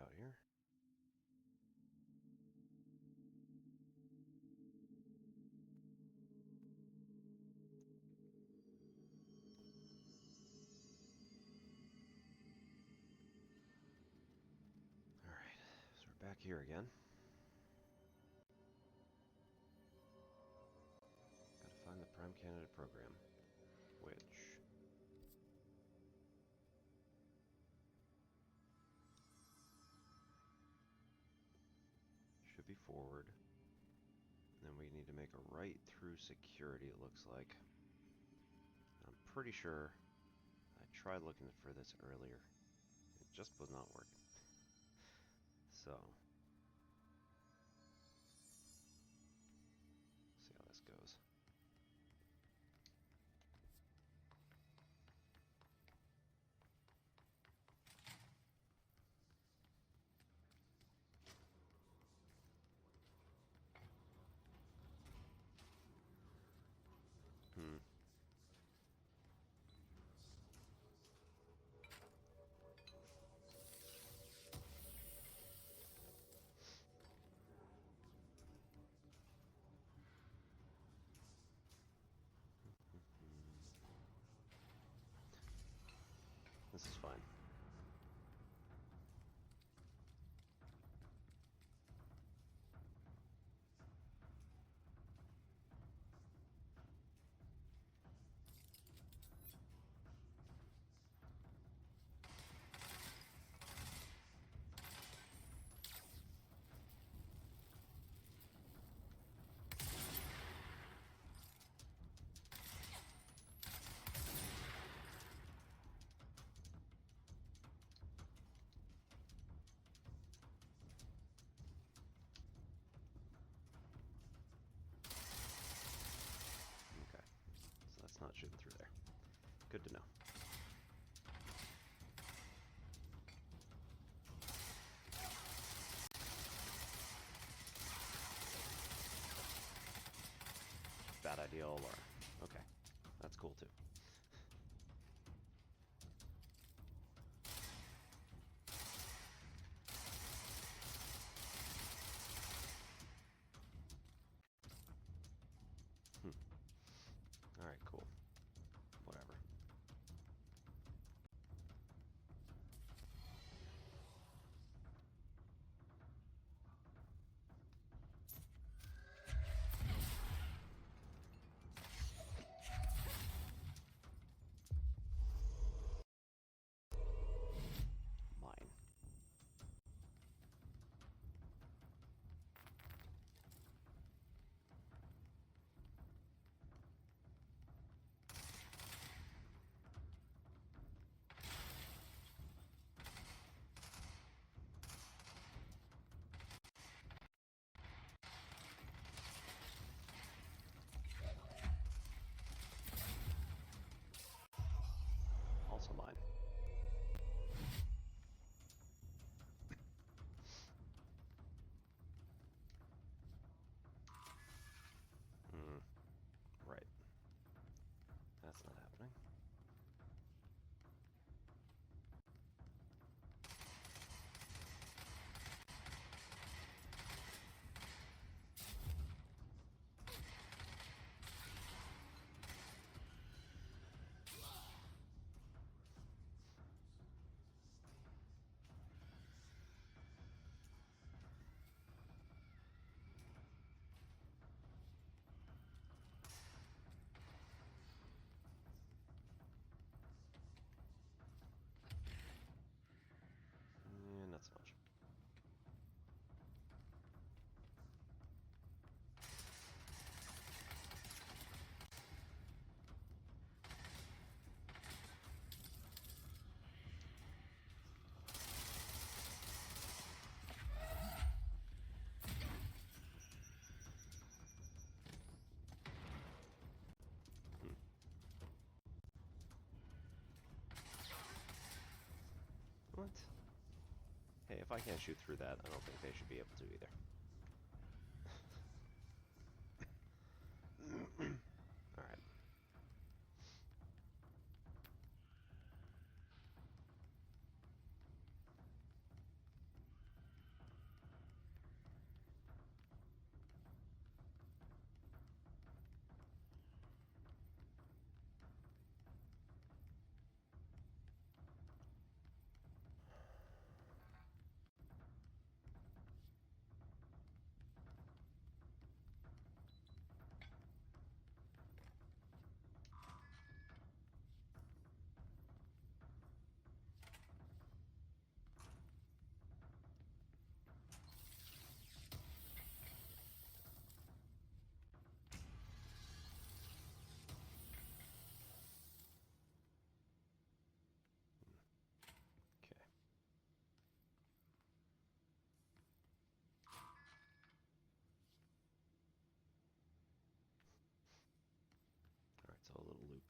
out here. Alright, so we're back here again. Gotta find the Prime Candidate program, which... should be forward. And then we need to make a right through security, it looks like. I'm pretty sure I tried looking for this earlier. It just was not working. So, see how this goes. This is fine. Okay, so that's not shooting through there. Good to know. Bad idea all along. Okay, that's cool too. Alright, cool. Whatever. Mine. Also mine. Right. That's not happening. Not so much. What? Hey, if I can't shoot through that, I don't think they should be able to either. Alright.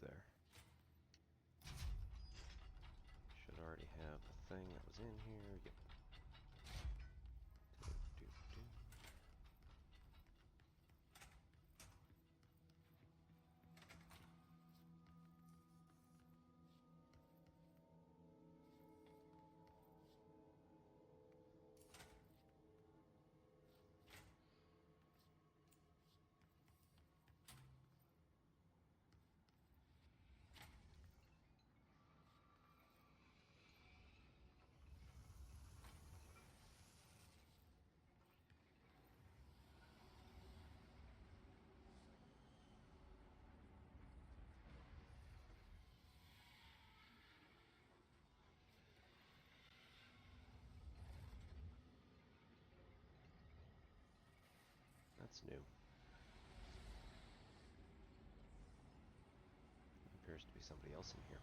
there. Should already have the thing that was in here. Yep. Do. That's new. Appears to be somebody else in here.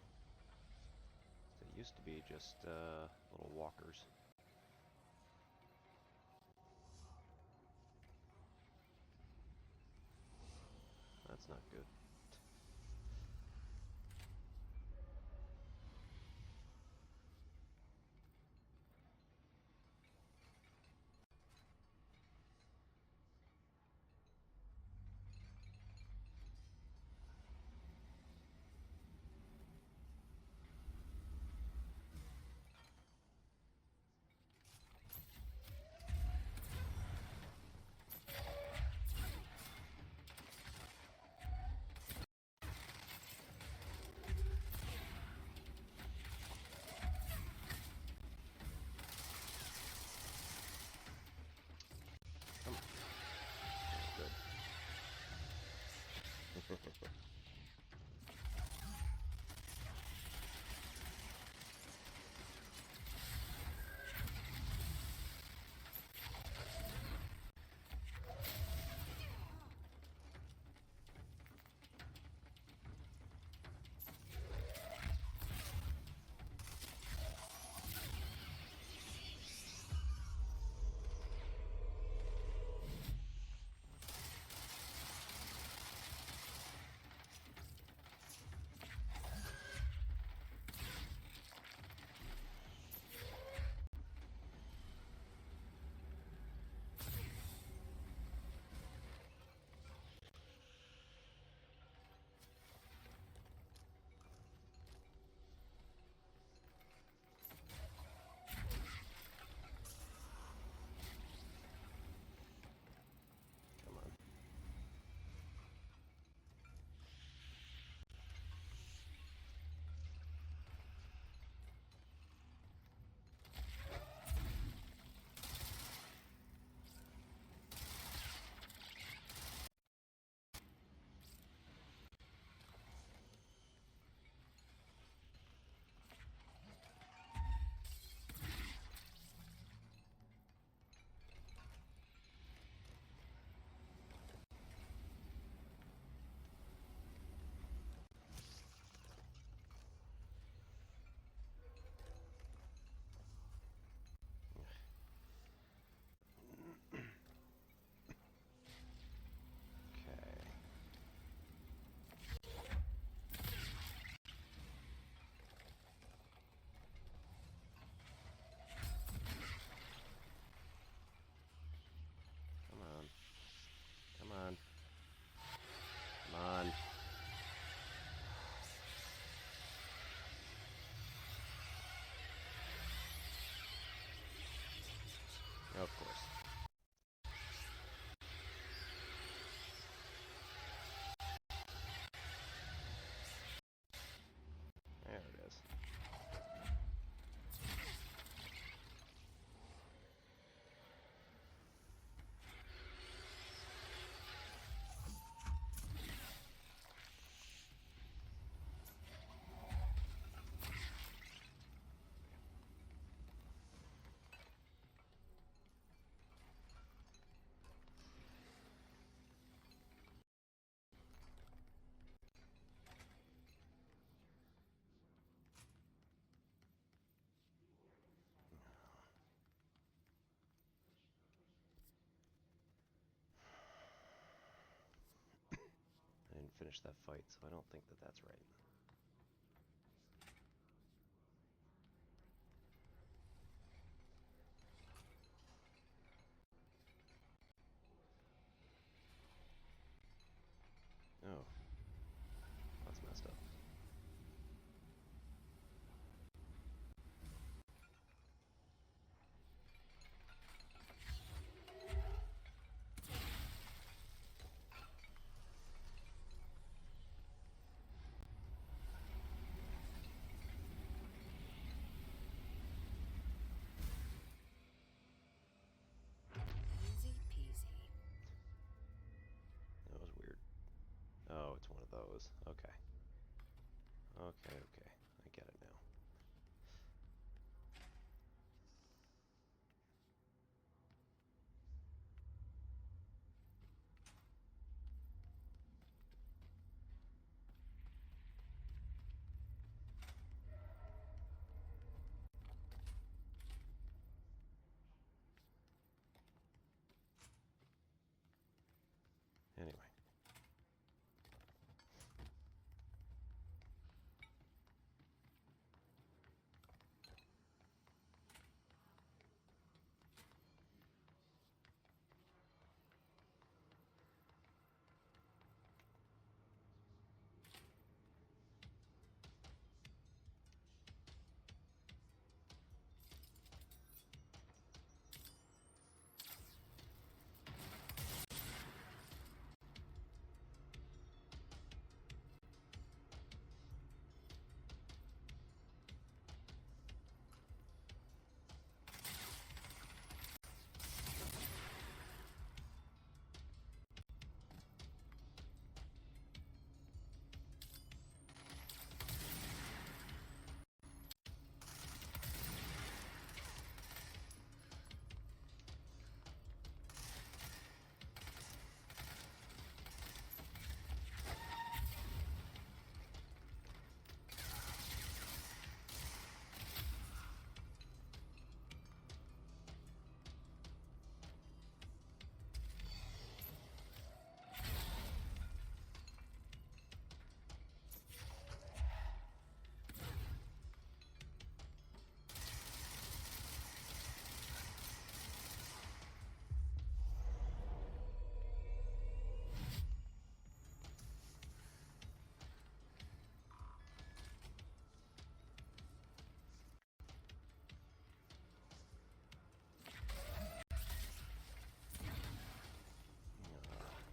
They used to be just little walkers. That's not good. finish that fight, so I don't think that that's right. Oh, that's messed up. Easy peasy. That was weird. Oh, it's one of those. Okay. Okay. I get it now. Anyway.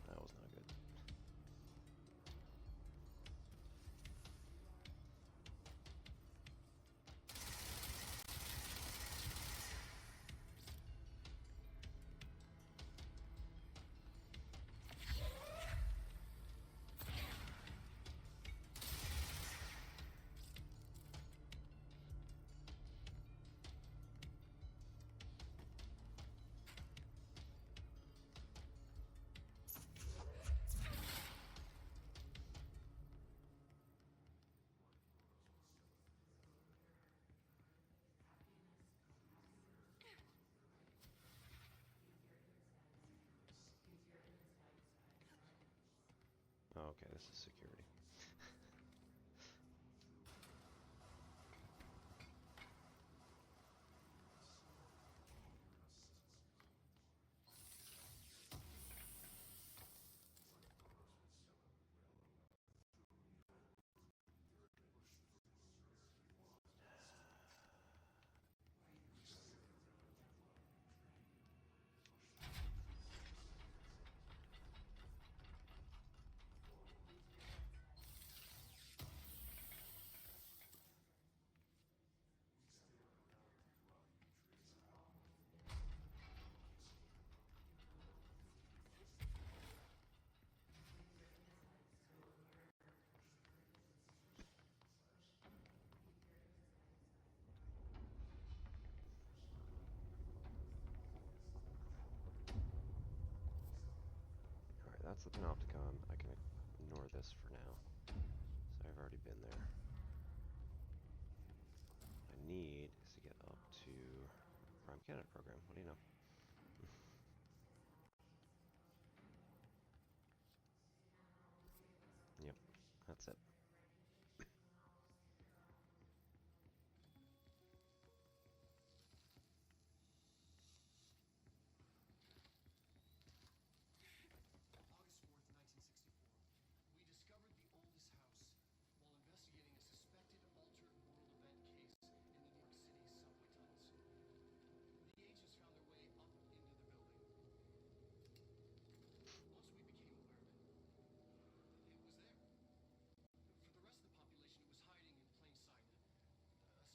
That was not good. Oh, okay, this is security. Alright, that's the Panopticon. I can ignore this for now. So I've already been there. What I need is to get up to Prime Candidate Program. What do you know? That's it. August 4th, 1964. We discovered the oldest house while investigating a suspected altered world event case in the New York City subway tunnels. The agents found their way up into the building. Once we became aware of it, it was there. For the rest of the population, it was hiding in plain sight. A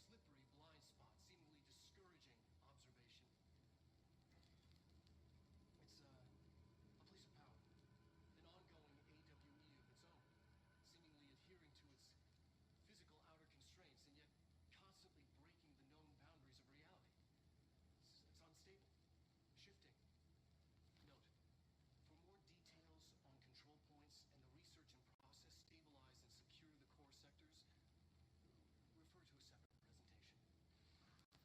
slippery blind spot, seemingly discouraging observation. It's a place of power. An ongoing AWE of its own, seemingly adhering to its physical outer constraints and yet constantly breaking the known boundaries of reality. It's unstable, shifting. Note, for more details on control points and the research and process stabilize and secure the core sectors, refer to a separate presentation.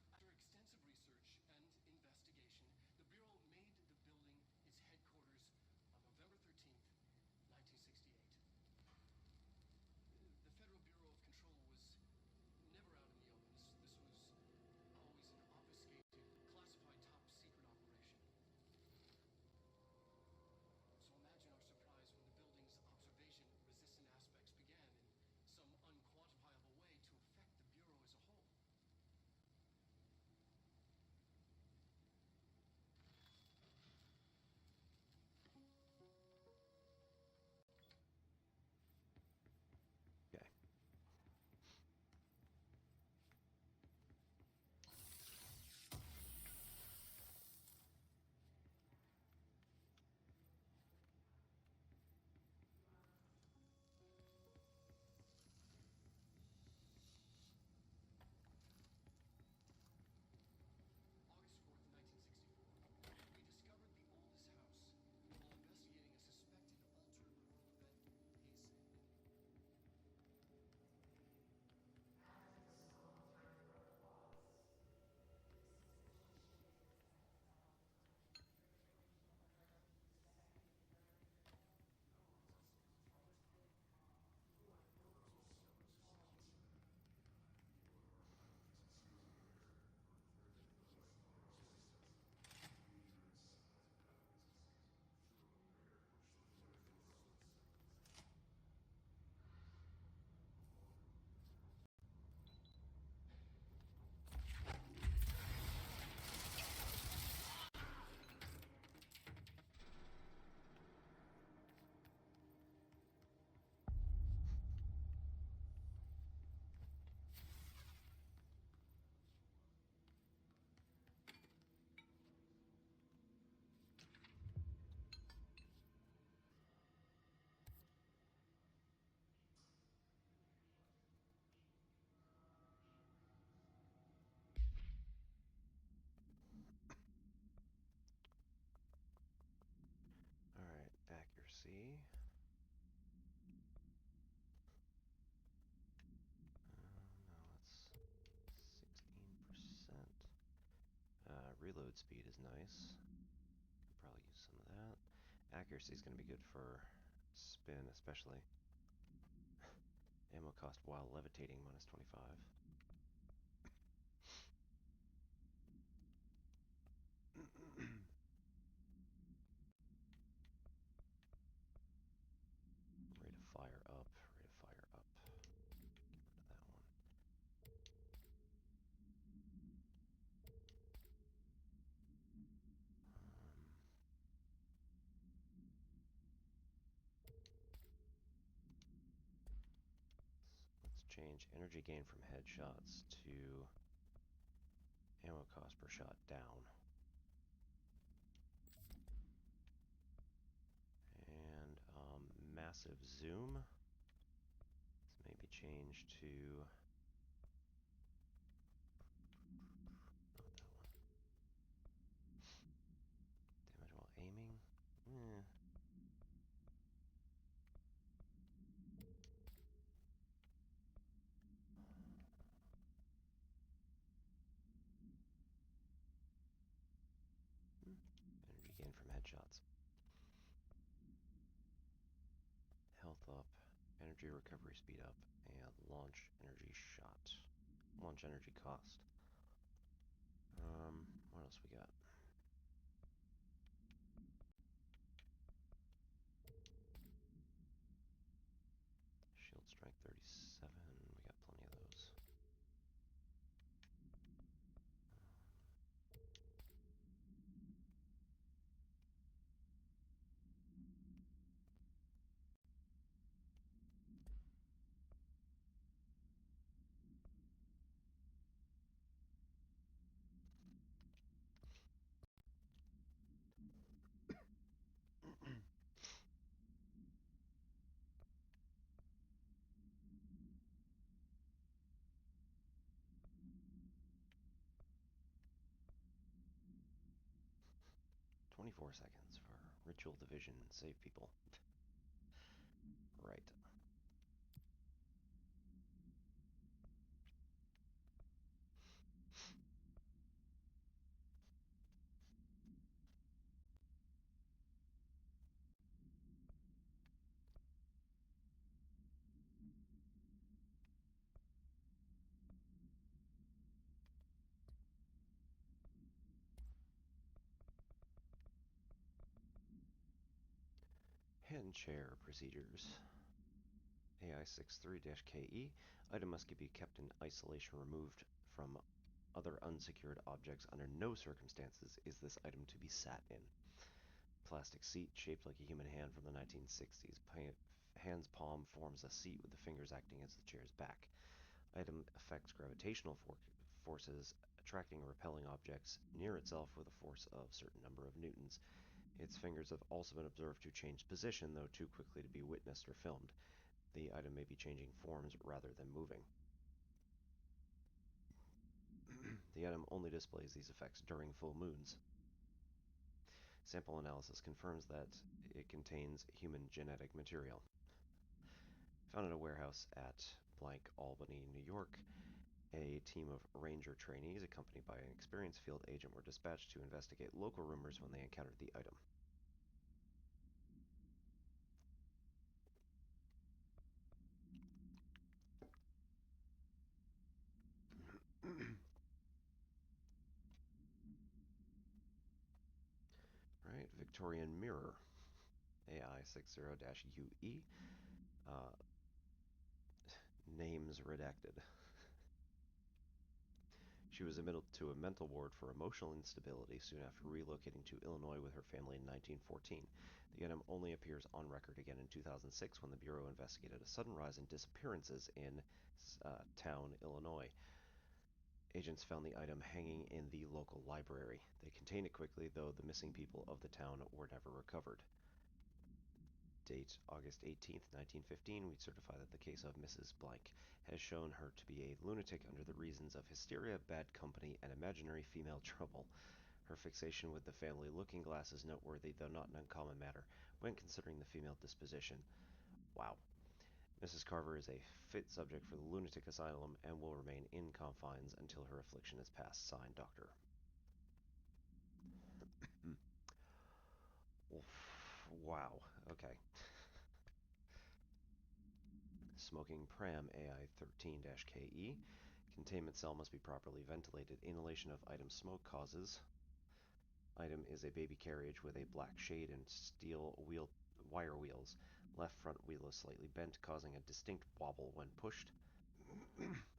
After extensive research and investigation, the Bureau made the building its headquarters on November 13th, 1968. The Federal Bureau of Control was never out in the open. This was always an obfuscated, classified top-secret operation. So imagine our surprise when the building's observation-resistant aspects began in some unquantifiable way to affect the Bureau as a whole. Okay. August 4th, 1964. We discovered the oldest house while investigating a suspected altered world event case. All right, accuracy. No, that's 16%. Reload speed is nice. Could probably use some of that. Accuracy is going to be good for spin, especially. Ammo cost while levitating, minus 25. Rate of fire up, rate of fire up. Get rid of that one. Let's change energy gain from headshots to ammo cost per shot down. And massive zoom. Let's maybe change to not that one. Damage while aiming. Energy gain from headshots. Health up. Energy energy recovery speed up, and launch energy shot. Launch energy cost. What else we got? Shield strength 37. We got plenty of those. $24 for ritual division. Save people. Right. Hand chair procedures. AI63-KE. Item must be kept in isolation, removed from other unsecured objects. Under no circumstances is this item to be sat in. Plastic seat shaped like a human hand from the 1960s. Hand's palm forms a seat with the fingers acting as the chair's back. Item affects gravitational forces, attracting and repelling objects near itself with a force of a certain number of newtons. Its fingers have also been observed to change position, though too quickly to be witnessed or filmed. The item may be changing forms rather than moving. The item only displays these effects during full moons. Sample analysis confirms that it contains human genetic material. Found in a warehouse at blank Albany, New York, a team of ranger trainees accompanied by an experienced field agent were dispatched to investigate local rumors when they encountered the item. Right, Victorian mirror, AI60-UE, names redacted. She was admitted to a mental ward for emotional instability soon after relocating to Illinois with her family in 1914. The item only appears on record again in 2006 when the Bureau investigated a sudden rise in disappearances in Town, Illinois. Agents found the item hanging in the local library. They contained it quickly, though the missing people of the town were never recovered. Date August 18th, 1915, we certify that the case of Mrs. Blank has shown her to be a lunatic under the reasons of hysteria, bad company, and imaginary female trouble. Her fixation with the family looking glass is noteworthy, though not an uncommon matter when considering the female disposition. Wow. Mrs. Carver is a fit subject for the lunatic asylum and will remain in confines until her affliction is past. Signed, Doctor. Wow. Okay. Smoking pram AI13-KE. Containment cell must be properly ventilated. Inhalation of item smoke causes. Item is a baby carriage with a black shade and steel wire wheels. Left front wheel is slightly bent, causing a distinct wobble when pushed.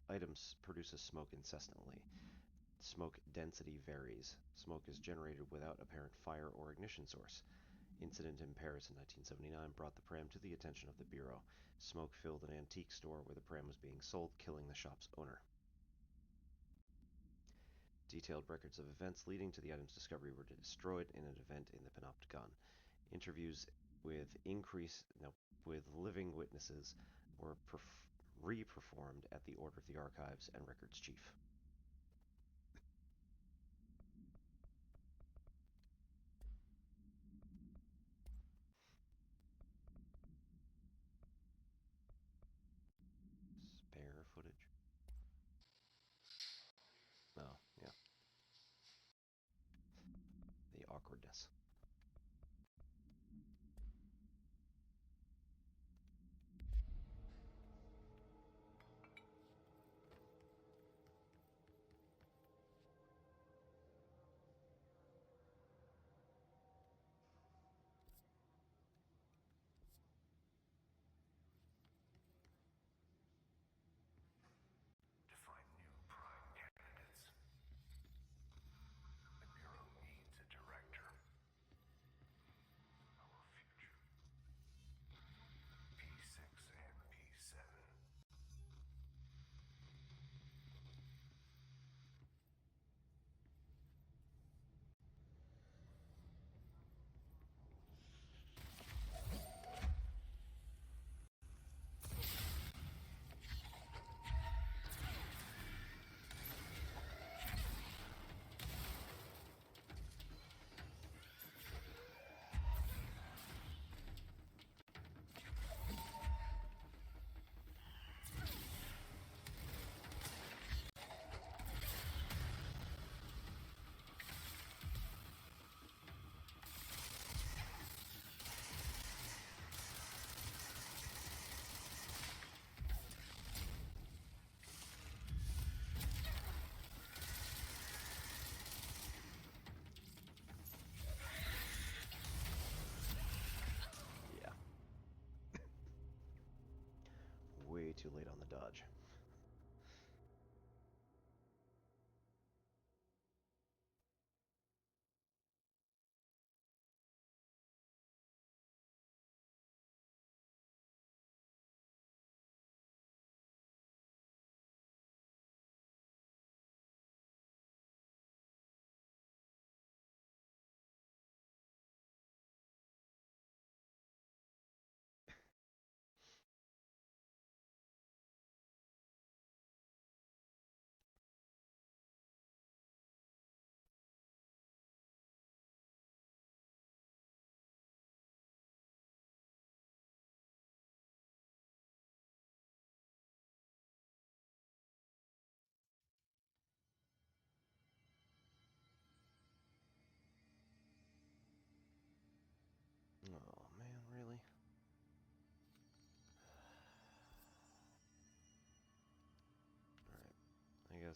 Items produces smoke incessantly. Smoke density varies. Smoke is generated without apparent fire or ignition source. Incident in Paris in 1979 brought the pram to the attention of the Bureau. Smoke filled an antique store where the pram was being sold, killing the shop's owner. Detailed records of events leading to the item's discovery were destroyed in an event in the Panopticon. Interviews with living witnesses were re-performed at the order of the archives and records chief. Spare footage? Oh, yeah. The awkwardness.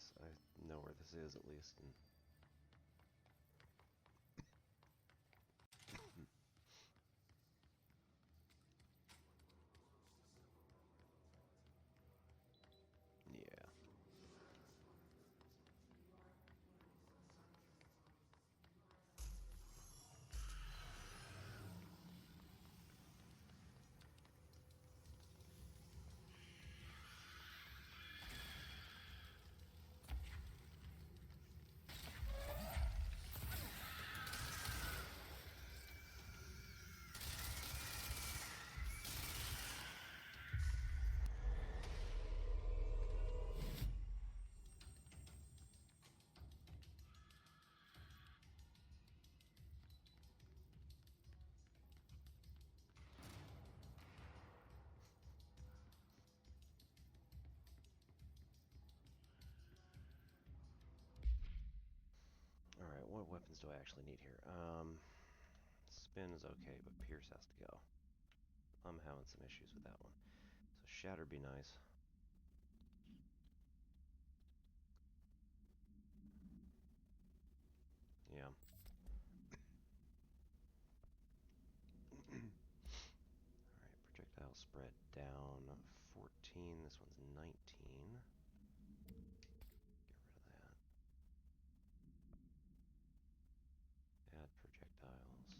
this. I know where this is at least. And yeah. Alright, what weapons do I actually need here? Spin is okay, but Pierce has to go. I'm having some issues with that one. So Shatter'd be nice. Yeah. Alright, projectile spread down 14. This one's 19. Get rid of that. Add projectiles.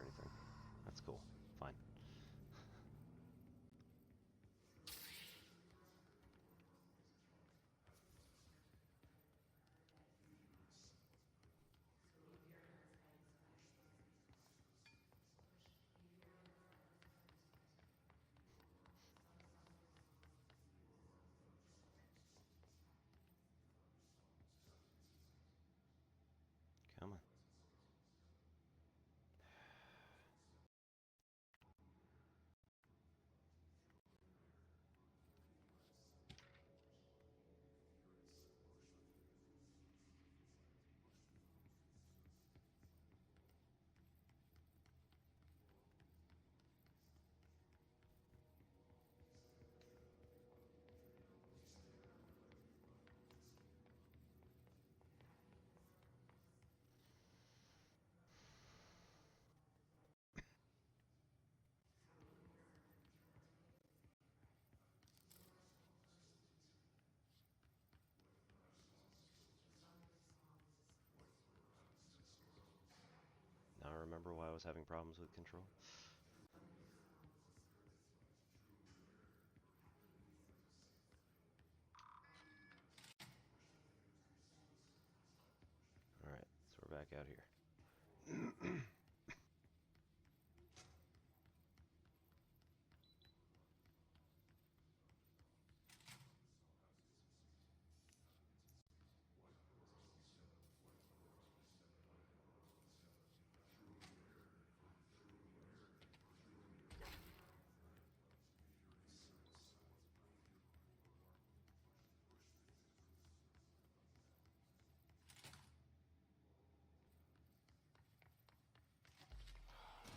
anything. That's cool. Fine. Come on. Now I remember why I was having problems with control. Alright, so we're back out here.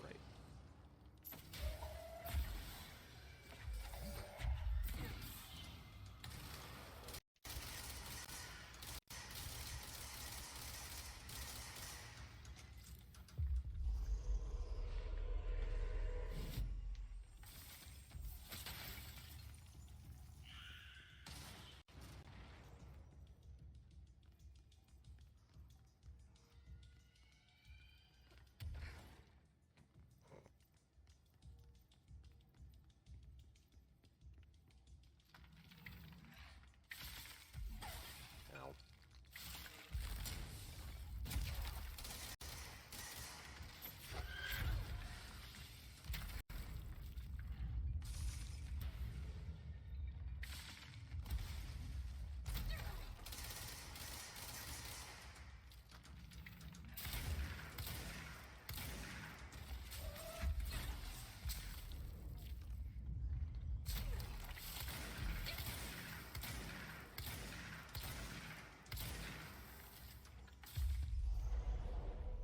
Right. Ow.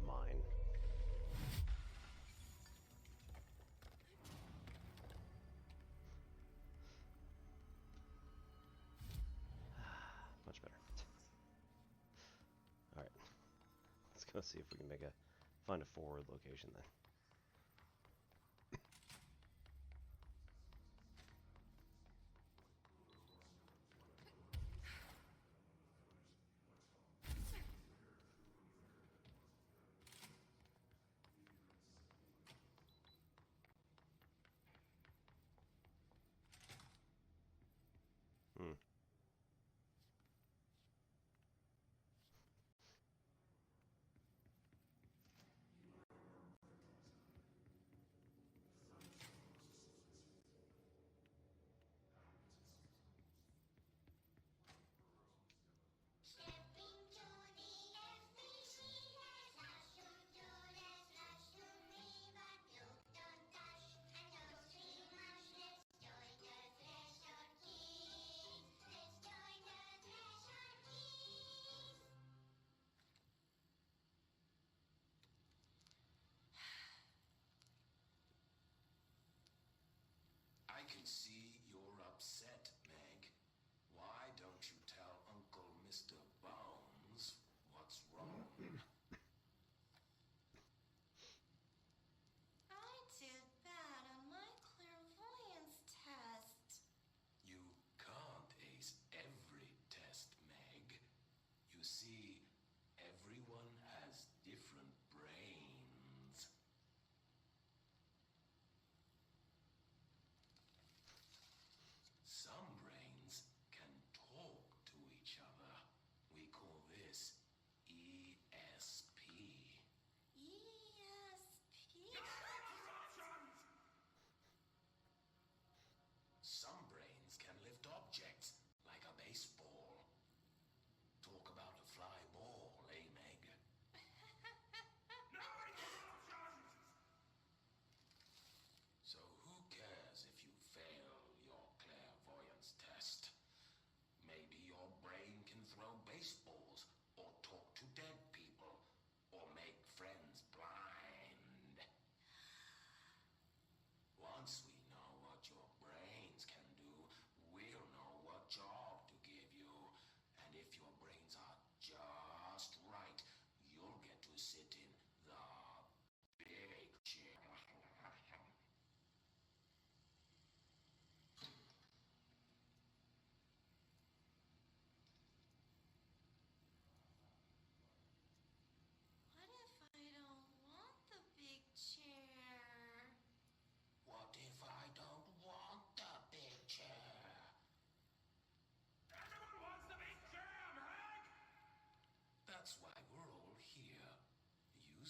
Mine. Much better. Alright. Let's go see if we can find a forward location then. Hmm.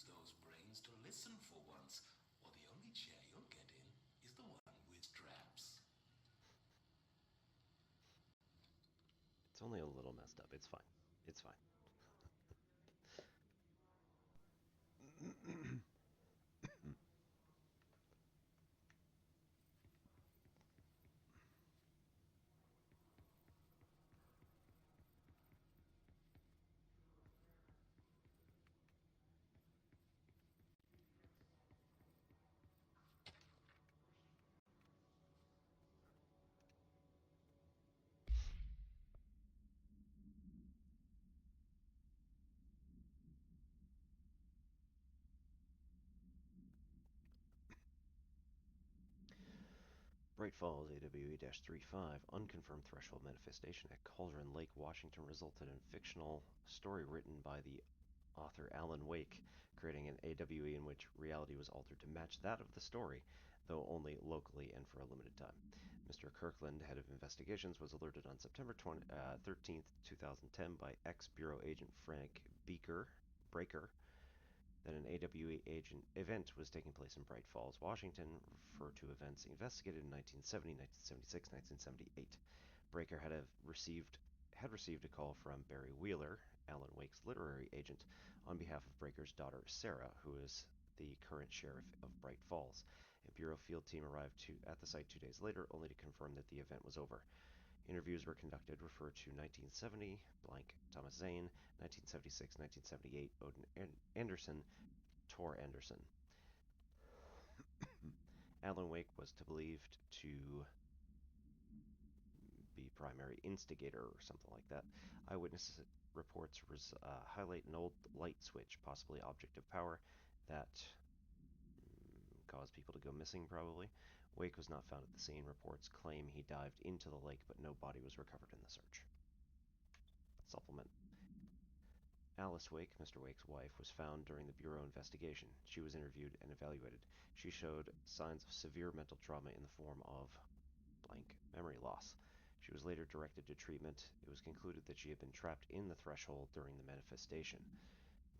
use those brains to listen for once, or the only chair you'll get in is the one with straps. It's only a little messed up. It's fine. It's fine. Bright Falls AWE-35 unconfirmed threshold manifestation at Cauldron Lake, Washington resulted in a fictional story written by the author Alan Wake, creating an AWE in which reality was altered to match that of the story, though only locally and for a limited time. Mr. Kirkland, head of investigations, was alerted on September 13th, 2010 by ex-Bureau agent Frank Breaker that an AWE event was taking place in Bright Falls, Washington, referred to events investigated in 1970, 1976, 1978. Breaker had received a call from Barry Wheeler, Alan Wake's literary agent, on behalf of Breaker's daughter Sarah, who is the current sheriff of Bright Falls. A Bureau field team arrived at the site 2 days later, only to confirm that the event was over. Interviews were conducted, referred to 1970, blank Thomas Zane, 1976, 1978, Odin Anderson, Tor Anderson. Alan Wake was believed to be primary instigator or something like that. Eyewitness reports highlight an old light switch, possibly object of power, that caused people to go missing probably. Wake was not found at the scene. Reports claim he dived into the lake, but no body was recovered in the search. Supplement. Alice Wake, Mr. Wake's wife, was found during the Bureau investigation. She was interviewed and evaluated. She showed signs of severe mental trauma in the form of blank memory loss. She was later directed to treatment. It was concluded that she had been trapped in the threshold during the manifestation.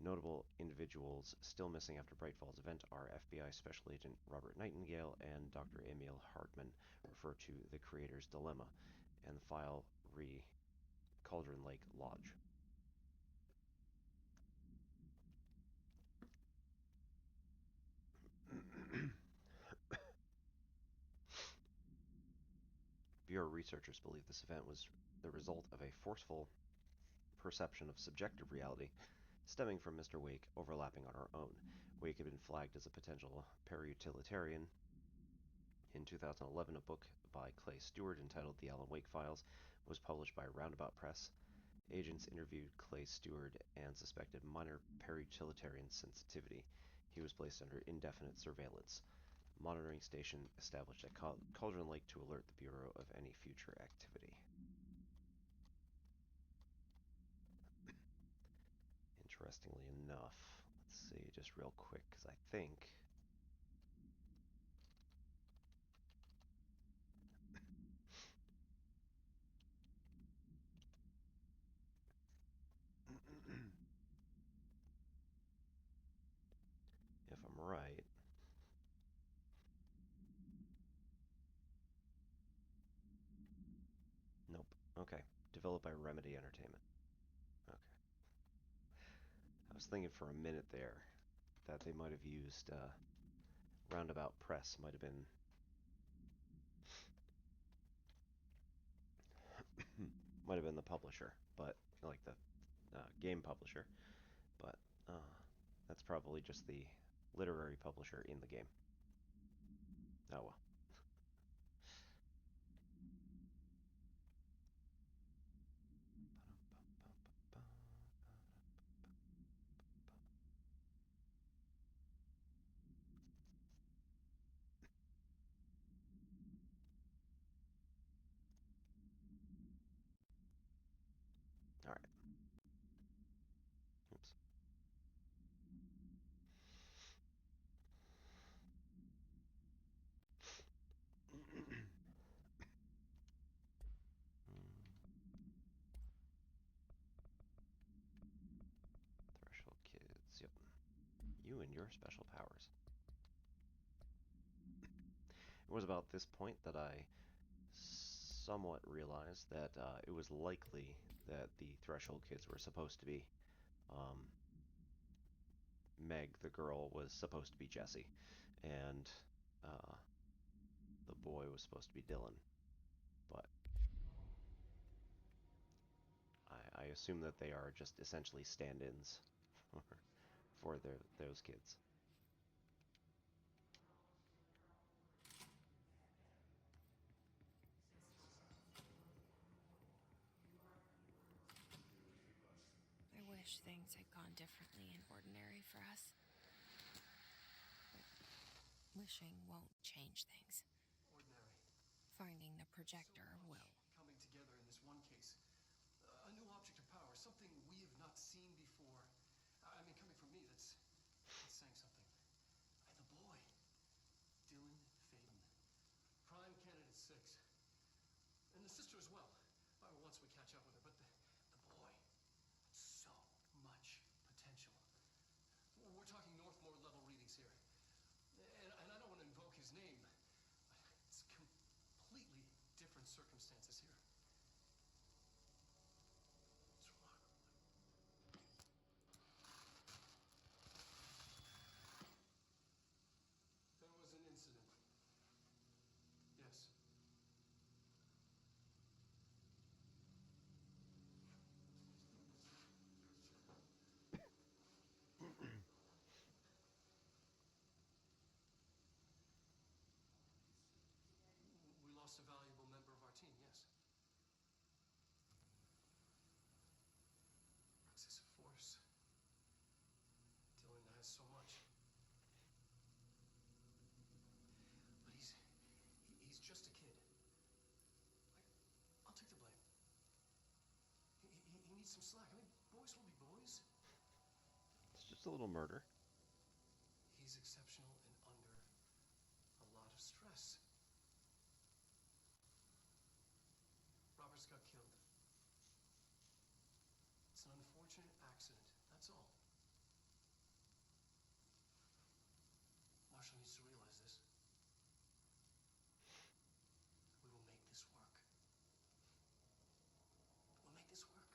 Notable individuals still missing after Bright Falls event are FBI Special Agent Robert Nightingale and Dr. Emil Hartman, referred to the Creator's Dilemma, and the file re Cauldron Lake Lodge. Bureau researchers believe this event was the result of a forceful perception of subjective reality stemming from Mr. Wake overlapping on our own. Wake had been flagged as a potential para-utilitarian. In 2011, a book by Clay Stewart entitled The Alan Wake Files was published by Roundabout Press. Agents interviewed Clay Stewart and suspected minor para-utilitarian sensitivity. He was placed under indefinite surveillance. Monitoring station established at Cauldron Lake to alert the Bureau of any future activity. Interestingly enough, let's see just real quick, because I think if I'm right, nope. Okay, developed by Remedy Entertainment. Okay. I was thinking for a minute there that they might have used Roundabout Press, might have been the publisher, but like the game publisher, but that's probably just the literary publisher in the game. Oh well. All right. Oops. You and your special powers. It was about this point that I somewhat realized that it was likely that the Threshold kids were supposed to be Meg, the girl, was supposed to be Jesse, and the boy was supposed to be Dylan. But I assume that they are just essentially stand-ins for those kids. I wish things had gone differently in Ordinary for us. But wishing won't change things. Ordinary. Finding the projector So much will. coming together in this one case. A new object of power, something we have not seen before. I mean, coming from me, that's saying something. And the boy, Dylan Faden, prime candidate 6, and the sister as well. Once we catch up with her, but the boy, so much potential. We're talking Northmore level readings here, and I don't want to invoke his name. It's completely different circumstances here. It's remarkable. There was an incident. Yes. We lost a valuable member of our team, yes. Excessive force. Dylan has so much. But he's just a kid. I'll take the blame. He needs some slack. I mean, boys will be boys. It's just a little murder. He's exceptional and under a lot of stress. Roberts got killed. It's an unfortunate accident, that's all. Marshall needs to realize this. We will make this work. We'll make this work.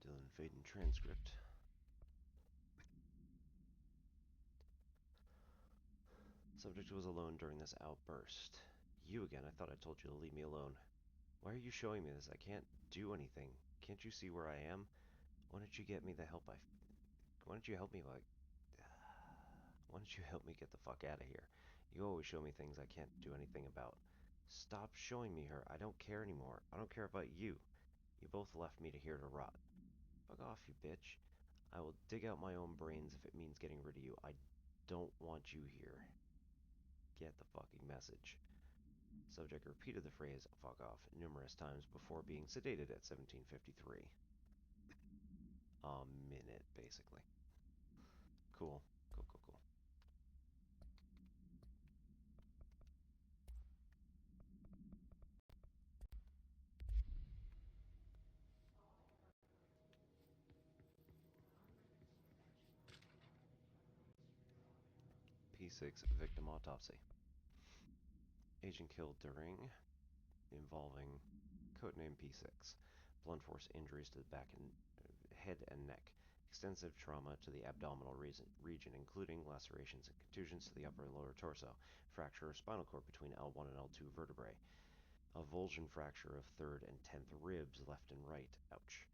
Dylan Faden transcript. Subject was alone during this outburst. You again, I thought I told you to leave me alone. Why are you showing me this? I can't do anything. Can't you see where I am? Why don't you get me the help why don't you help me, like... Why don't you help me get the fuck out of here? You always show me things I can't do anything about. Stop showing me her. I don't care anymore. I don't care about you. You both left me here to rot. Fuck off, you bitch. I will dig out my own brains if it means getting rid of you. I don't want you here. Get the fucking message. Subject repeated the phrase, fuck off, numerous times before being sedated at 17:53. A minute, basically. Cool. Cool, cool, cool. P6 victim autopsy. Agent killed during involving codename P6. Blunt force injuries to the back and head and neck. Extensive trauma to the abdominal region, including lacerations and contusions to the upper and lower torso. Fracture of spinal cord between L1 and L2 vertebrae. Avulsion fracture of 3rd and 10th ribs, left and right. Ouch.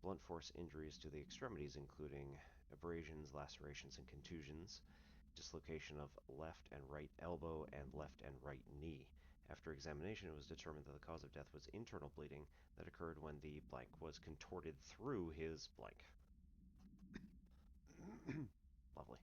Blunt force injuries to the extremities, including abrasions, lacerations, and contusions. Dislocation of left and right elbow and left and right knee. After examination, it was determined that the cause of death was internal bleeding that occurred when the blank was contorted through his blank. Lovely.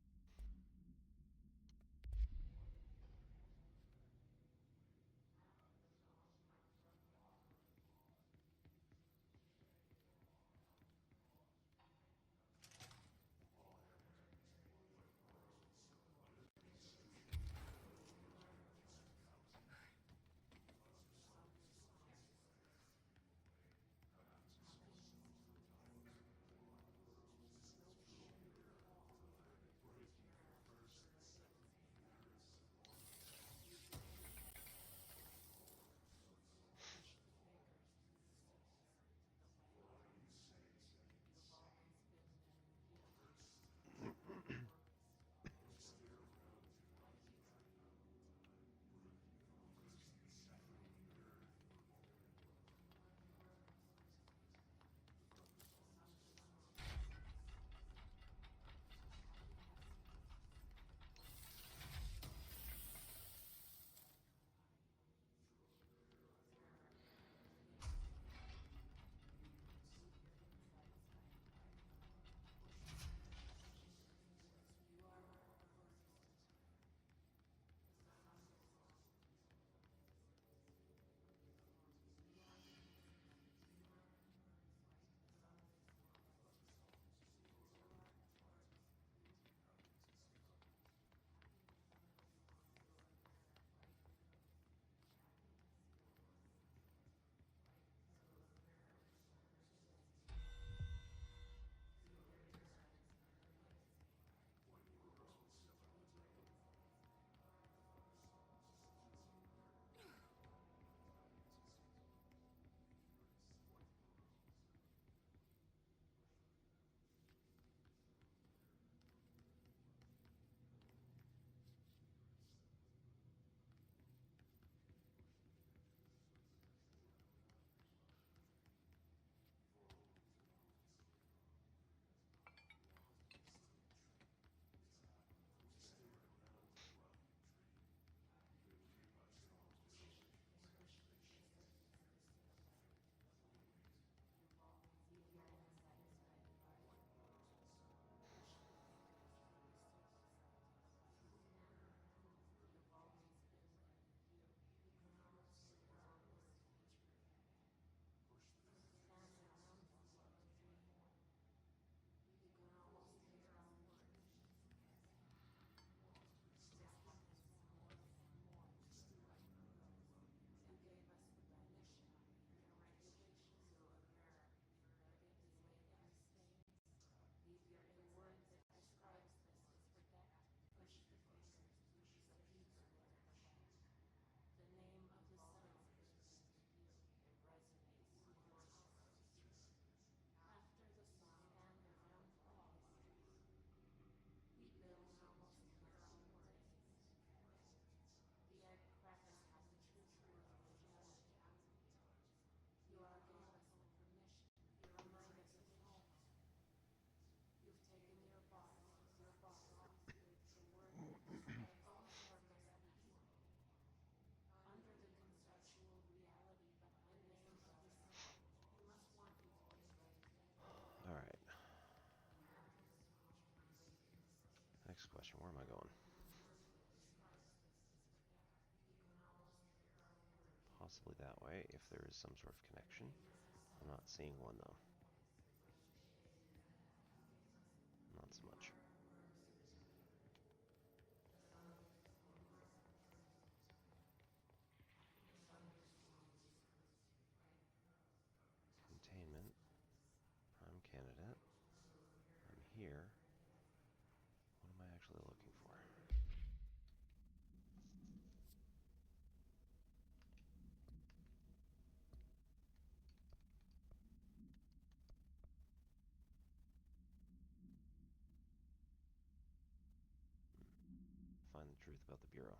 Alright. Next question, where am I going? Possibly that way, if there is some sort of connection. I'm not seeing one, though. Not so much. Containment. Prime candidate. I'm here. What am I actually looking for? truth about the Bureau.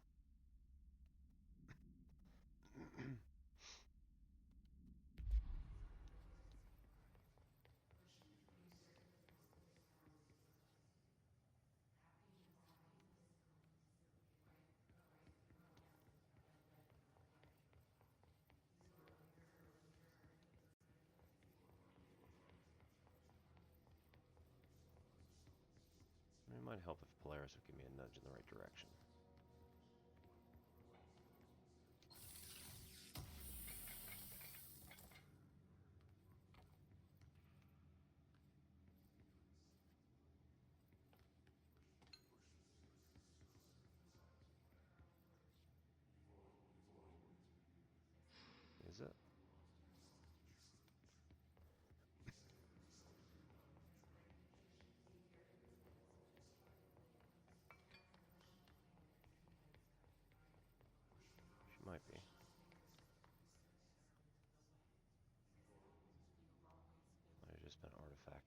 It might help if Polaris would give me a nudge in the right direction. Is it? She might be. Might have just been artifact.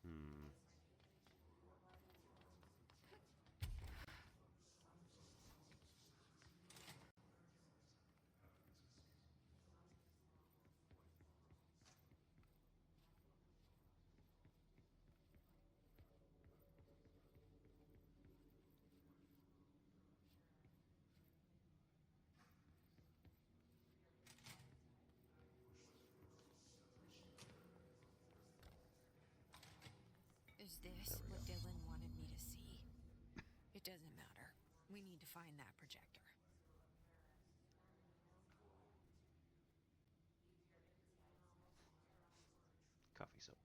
Hmm. Is this There we what go. Dylan wanted me to see? It doesn't matter. We need to find that projector. Coffee soap.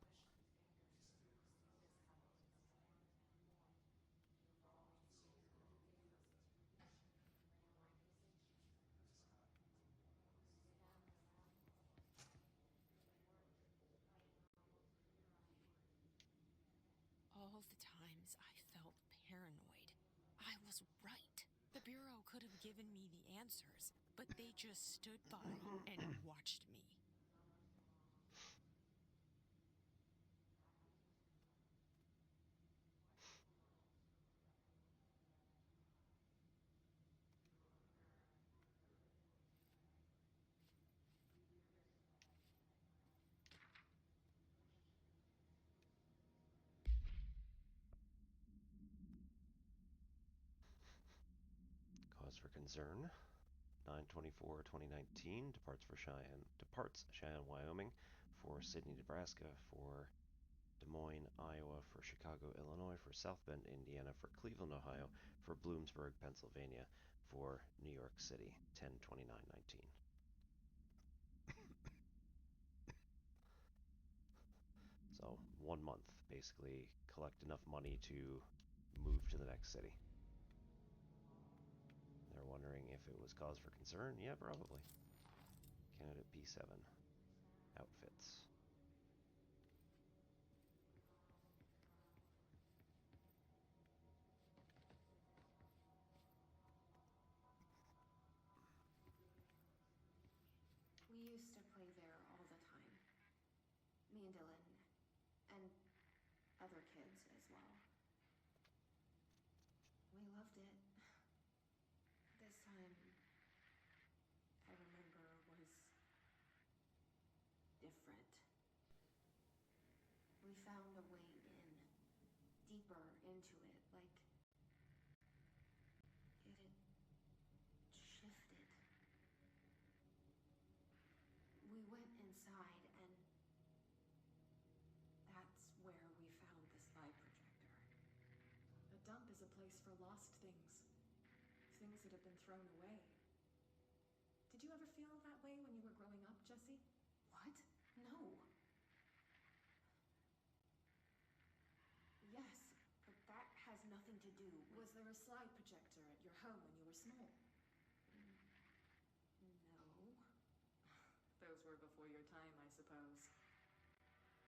All the times I felt paranoid, I was right. The Bureau could have given me the answers, but they just stood by and watched me. Cause for concern. 9/24/2019 departs Cheyenne, Wyoming, for Sydney, Nebraska, for Des Moines, Iowa, for Chicago, Illinois, for South Bend, Indiana, for Cleveland, Ohio, for Bloomsburg, Pennsylvania, for New York City. 10/29/19. So 1 month, basically collect enough money to move to the next city. They're wondering if it was cause for concern. Yeah, probably. Candidate B7. Outfits. We used to play there all the time. Me and Dylan, and other kids as well. We loved it. This time, I remember, was different. We found a way in, deeper into it, like it had shifted. We went inside, and that's where we found this light projector. A dump is a place for lost things. Things that have been thrown away. Did you ever feel that way when you were growing up, Jesse? What? No. Yes, but that has nothing to do with... Was there a slide projector at your home when you were small? No. Those were before your time, I suppose.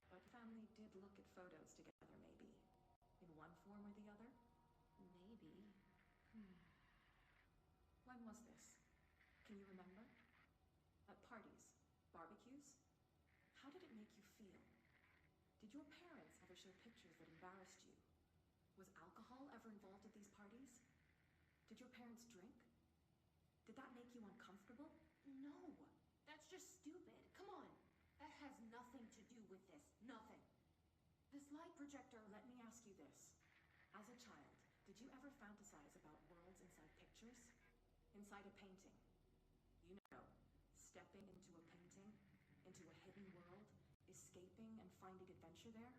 But family did look at photos together, maybe. In one form or the other? Maybe. maybe. When was this? Can you remember? At parties? Barbecues? How did it make you feel? Did your parents ever show pictures that embarrassed you? Was alcohol ever involved at these parties? Did your parents drink? Did that make you uncomfortable? No, that's just stupid. Come on. That has nothing to do with this. Nothing. This light projector, let me ask you this. As a child, did you ever fantasize about worlds inside pictures? Inside a painting? You know, stepping into a painting, into a hidden world, escaping and finding adventure there,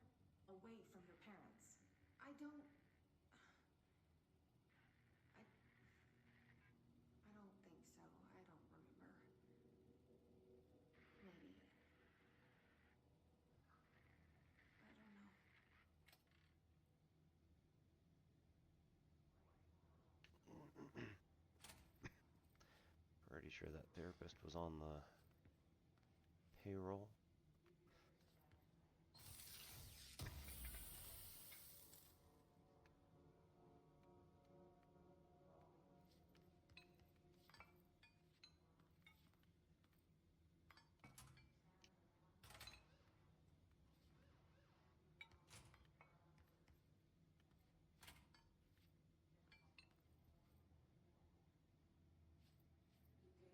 away from your parents. I don't. I don't think so. I don't remember. Maybe. I don't know. Pretty sure that therapist was on the payroll. Security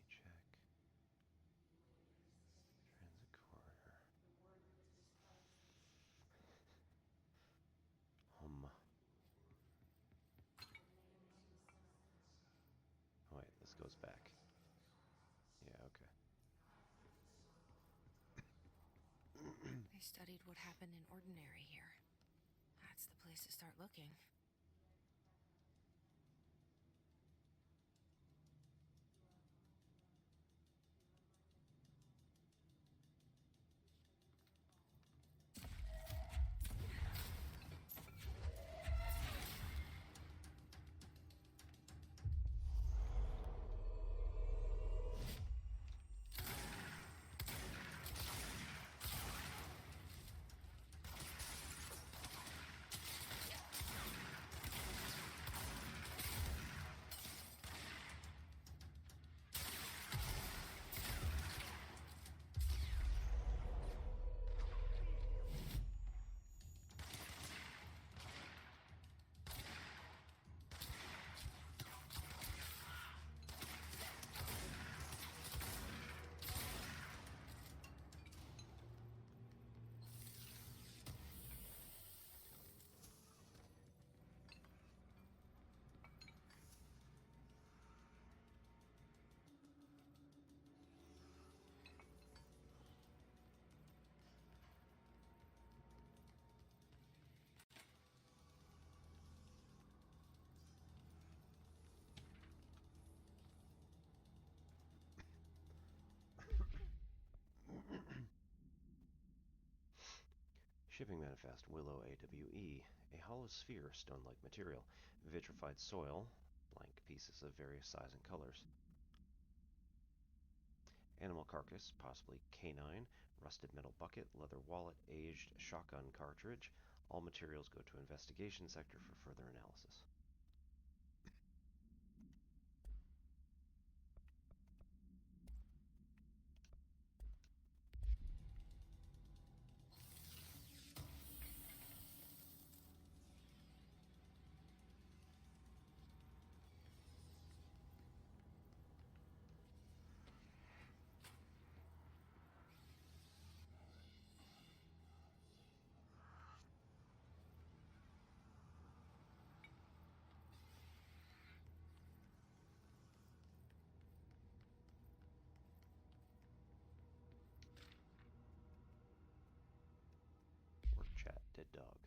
check. Transit corridor. Oh wait, this goes back. Yeah, okay. They studied what happened in Ordinary here. That's the place to start looking. Shipping manifest Willow AWE, a hollow sphere, stone-like material, vitrified soil, blank pieces of various size and colors. Animal carcass, possibly canine, rusted metal bucket, leather wallet, aged shotgun cartridge. All materials go to investigation sector for further analysis. Work chat, dead dog.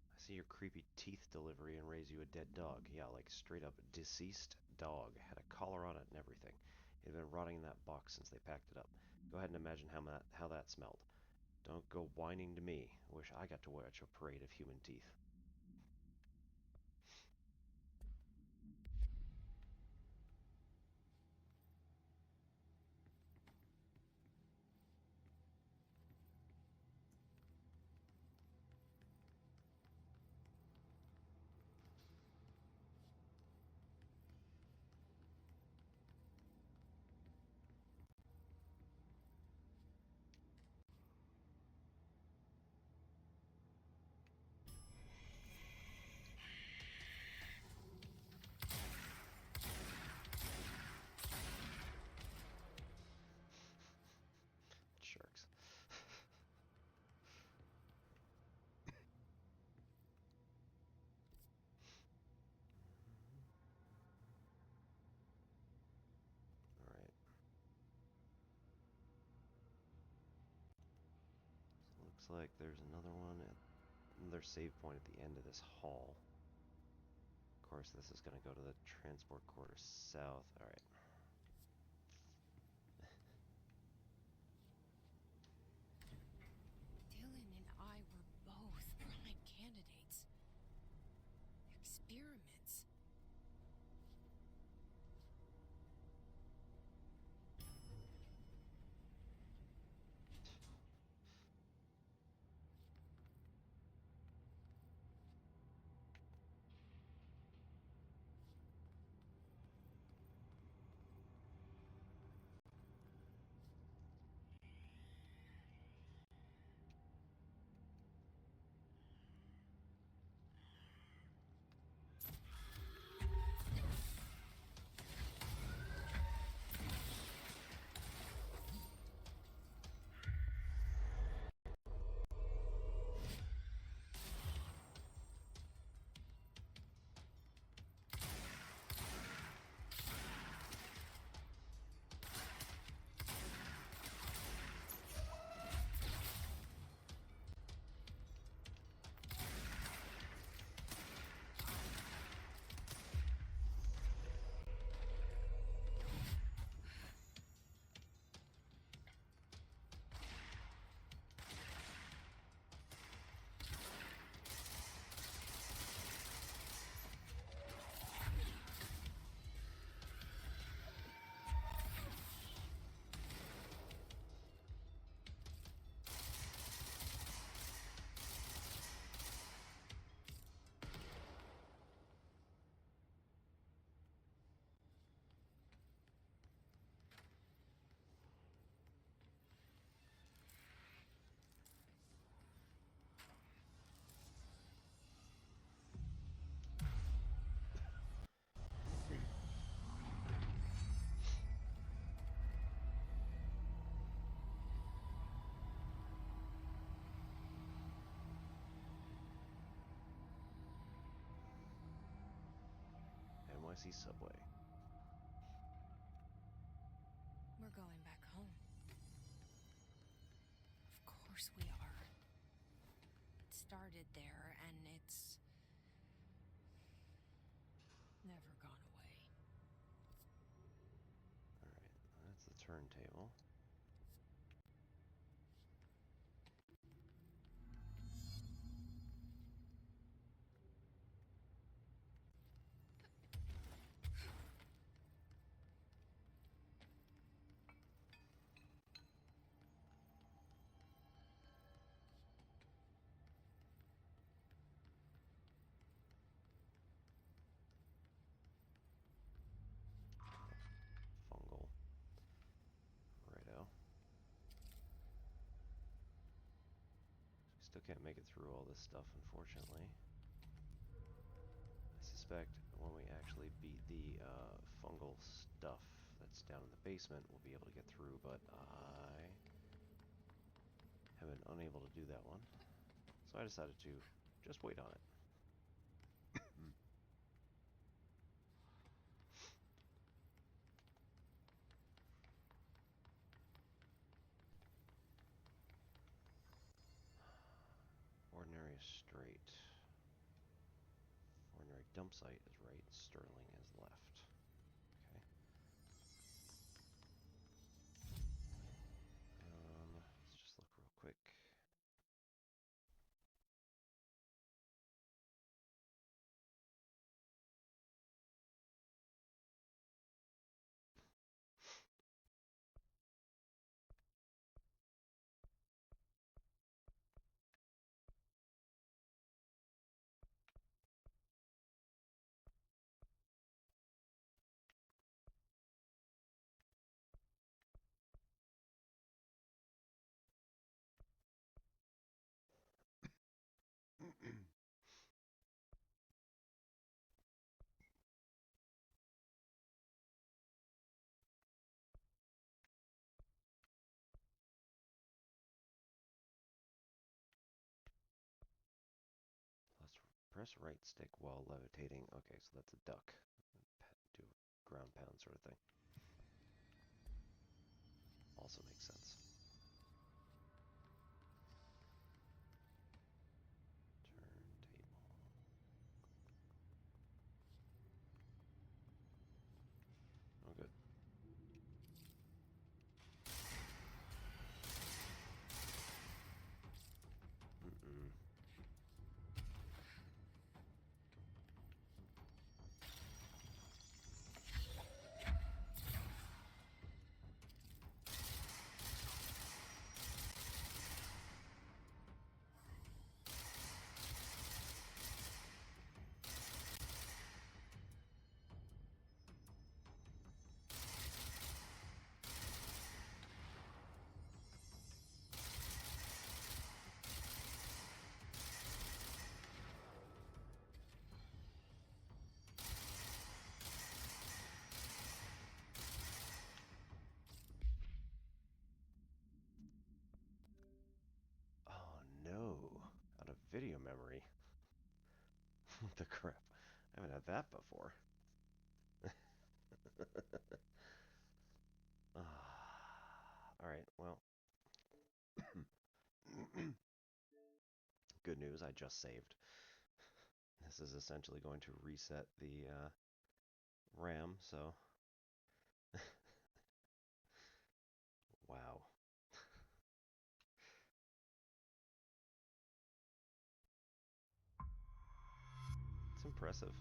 I see your creepy teeth delivery and raise you a dead dog. Yeah, like straight up deceased dog. Had a collar on it and everything. It had been rotting in that box since they packed it up. Go ahead and imagine how that smelled. Don't go whining to me. Wish I got to watch a parade of human teeth. looks like there's another one at another save point at the end of this hall. Of course, this is going to go to the transport quarter south. All right. Dylan and I were both prime candidates. Experiments. NYC subway. We're going back home. Of course we are. It started there, and it's never gone away. Alright, that's the turntable. Fungal. Righto. Still can't make it through all this stuff, unfortunately. I suspect when we actually beat the fungal stuff that's down in the basement, we'll be able to get through, but I have been unable to do that one. So I decided to just wait on it. Ordinary is straight. Ordinary dump site is right. Sterling is left. Okay. Let's just look real quick. Let's press right stick while levitating. Okay, so that's a duck. Do a ground pound sort of thing. Also makes sense. memory. What the crap? I haven't had that before. Alright, well. Good news, I just saved. This is essentially going to reset the RAM, so... Wow. It's impressive.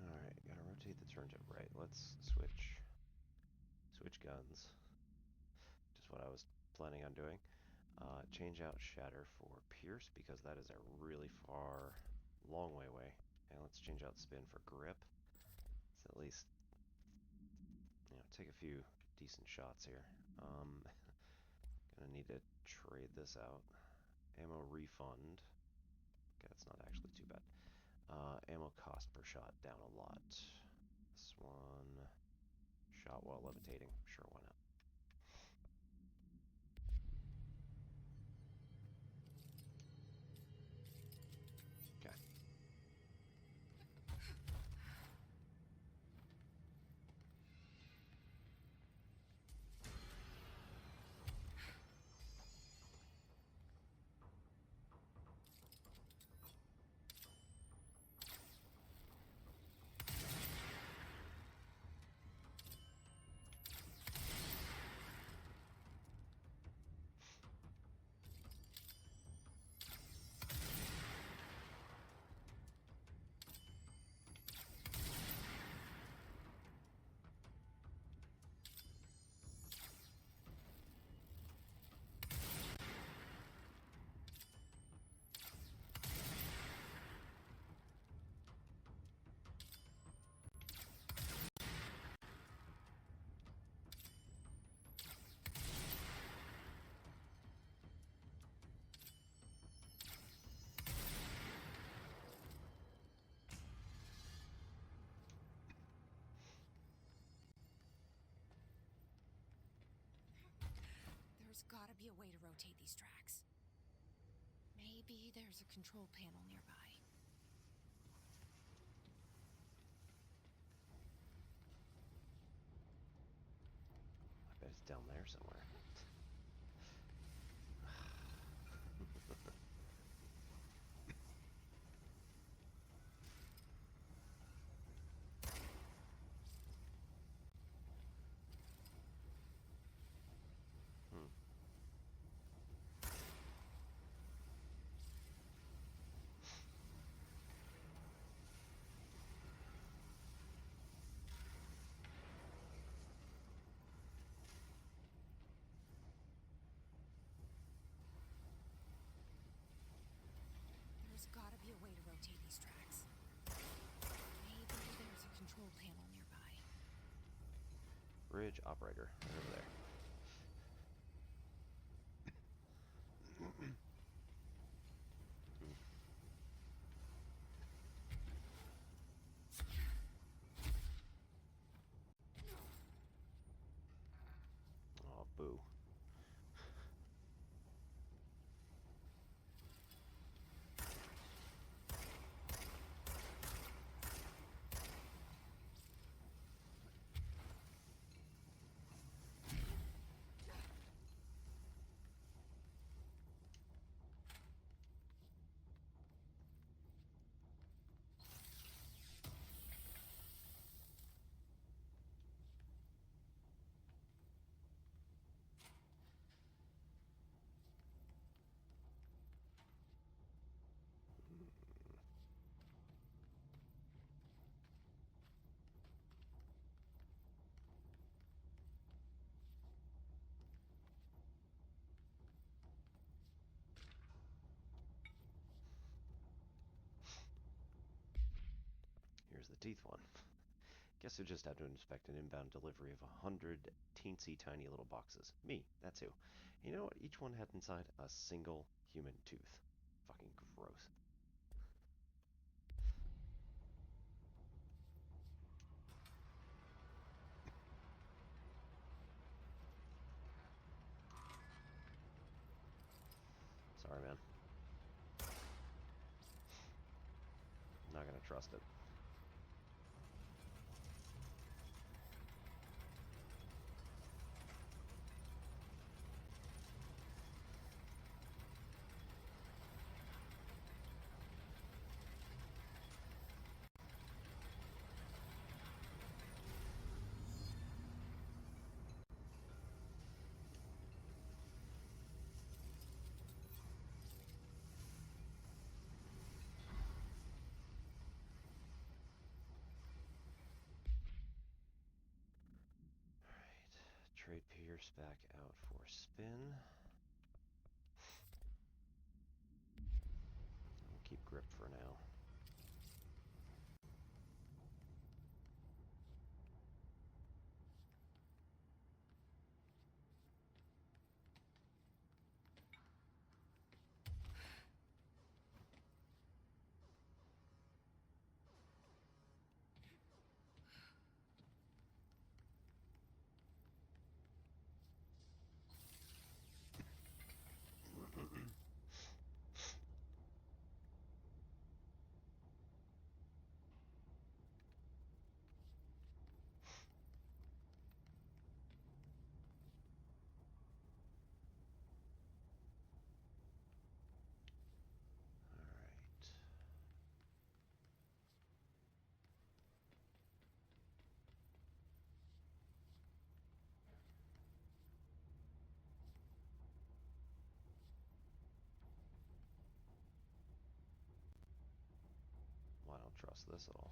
Alright, gotta rotate the turn to right. Let's switch guns. Just what I was planning on doing. Change out Shatter for Pierce because that is a really far, long way away. And let's change out Spin for Grip. It's at least, take a few decent shots here. Gonna need to trade this out. Ammo refund. Okay, that's not actually too bad. Ammo cost per shot down a lot. This one, shot while levitating. Sure, why not? Okay. There's gotta be a way to rotate these tracks. Maybe there's a control panel nearby. I bet it's down there somewhere. Bridge operator, right over there. Oh, boo. Here's the teeth one. Guess who just had to inspect an inbound delivery of 100 teensy tiny little boxes? Me, that's who. You know what each one had inside? A single human tooth. Fucking gross. Sorry, man. Not gonna trust it. Trade Pierce back out for spin. I'll keep grip for now. Well, I don't trust this at all.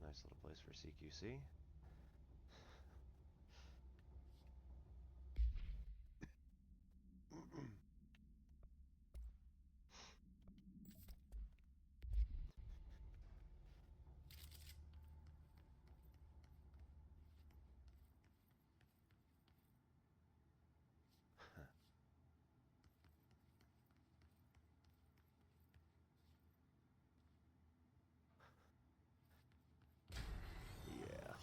Nice little place for CQC. Yeah.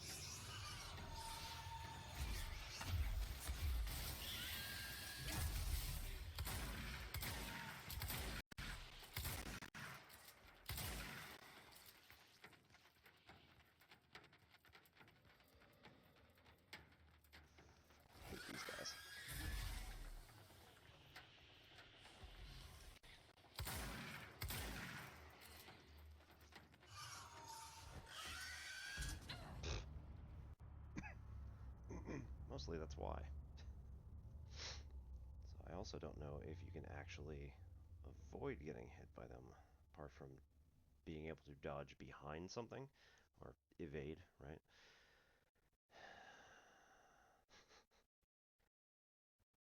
Hate these guys. Mostly that's why. So I also don't know if you can actually avoid getting hit by them, apart from being able to dodge behind something, or evade, right?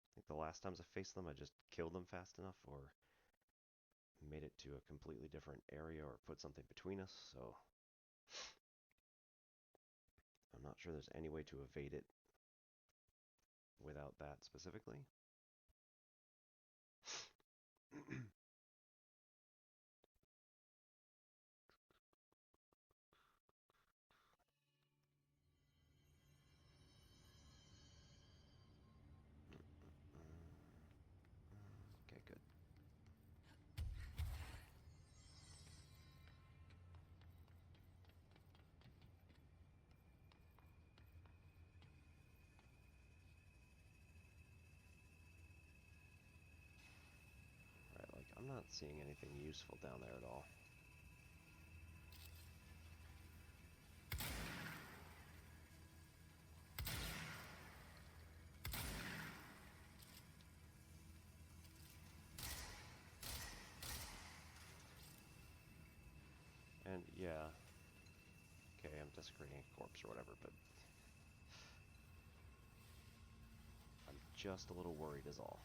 I think the last times I faced them, I just killed them fast enough or made it to a completely different area or put something between us, so I'm not sure there's any way to evade it without that specifically. Okay, good. Right, like, I'm not seeing anything useful down there at all. And yeah, okay, I'm desecrating a corpse or whatever, but I'm just a little worried is all.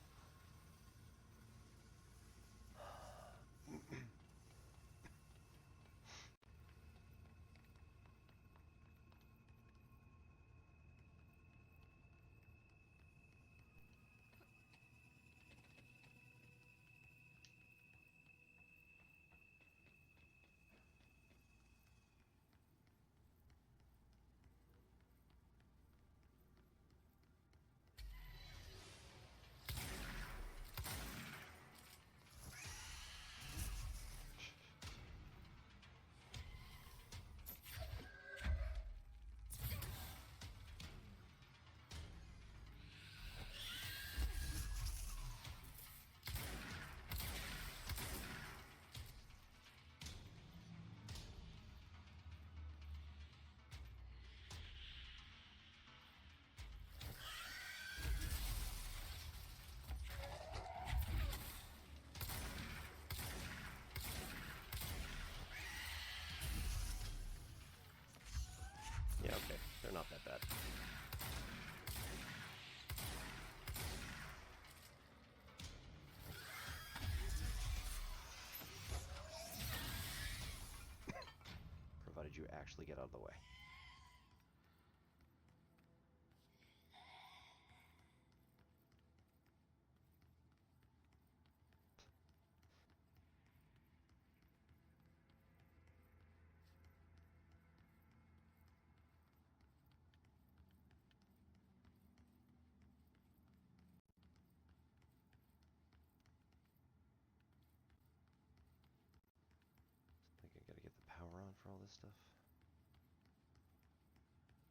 Yeah, okay, they're not that bad. Provided you actually get out of the way. I think I gotta get the power on for all this stuff.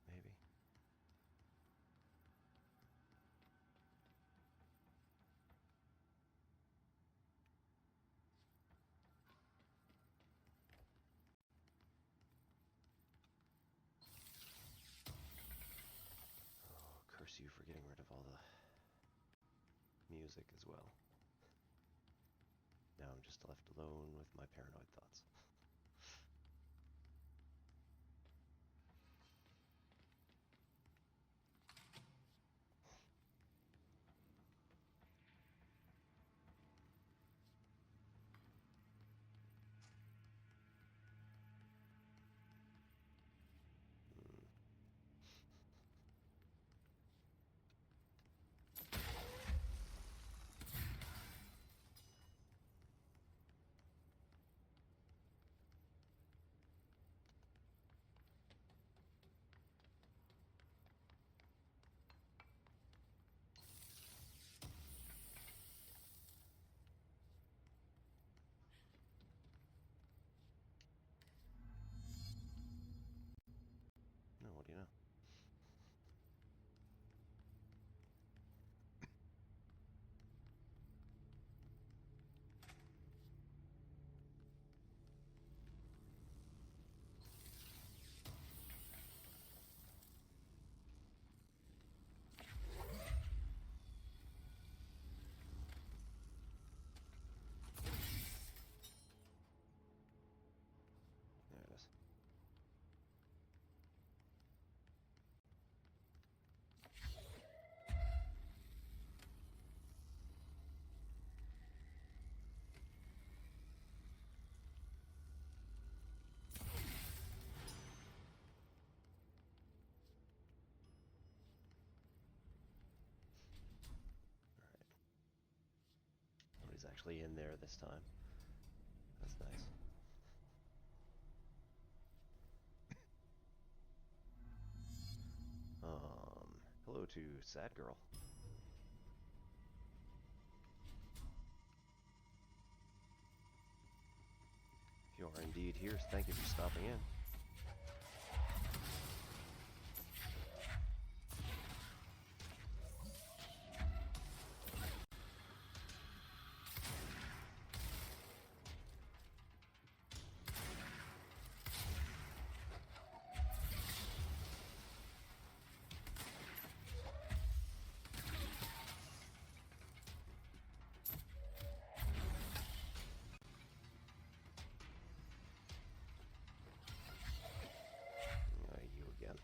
Maybe. Oh, curse you for getting rid of all the music as well. Now I'm just left alone with my paranoid thoughts. is actually in there this time. That's nice. Hello to Sad Girl. If you are indeed here, thank you for stopping in. You again.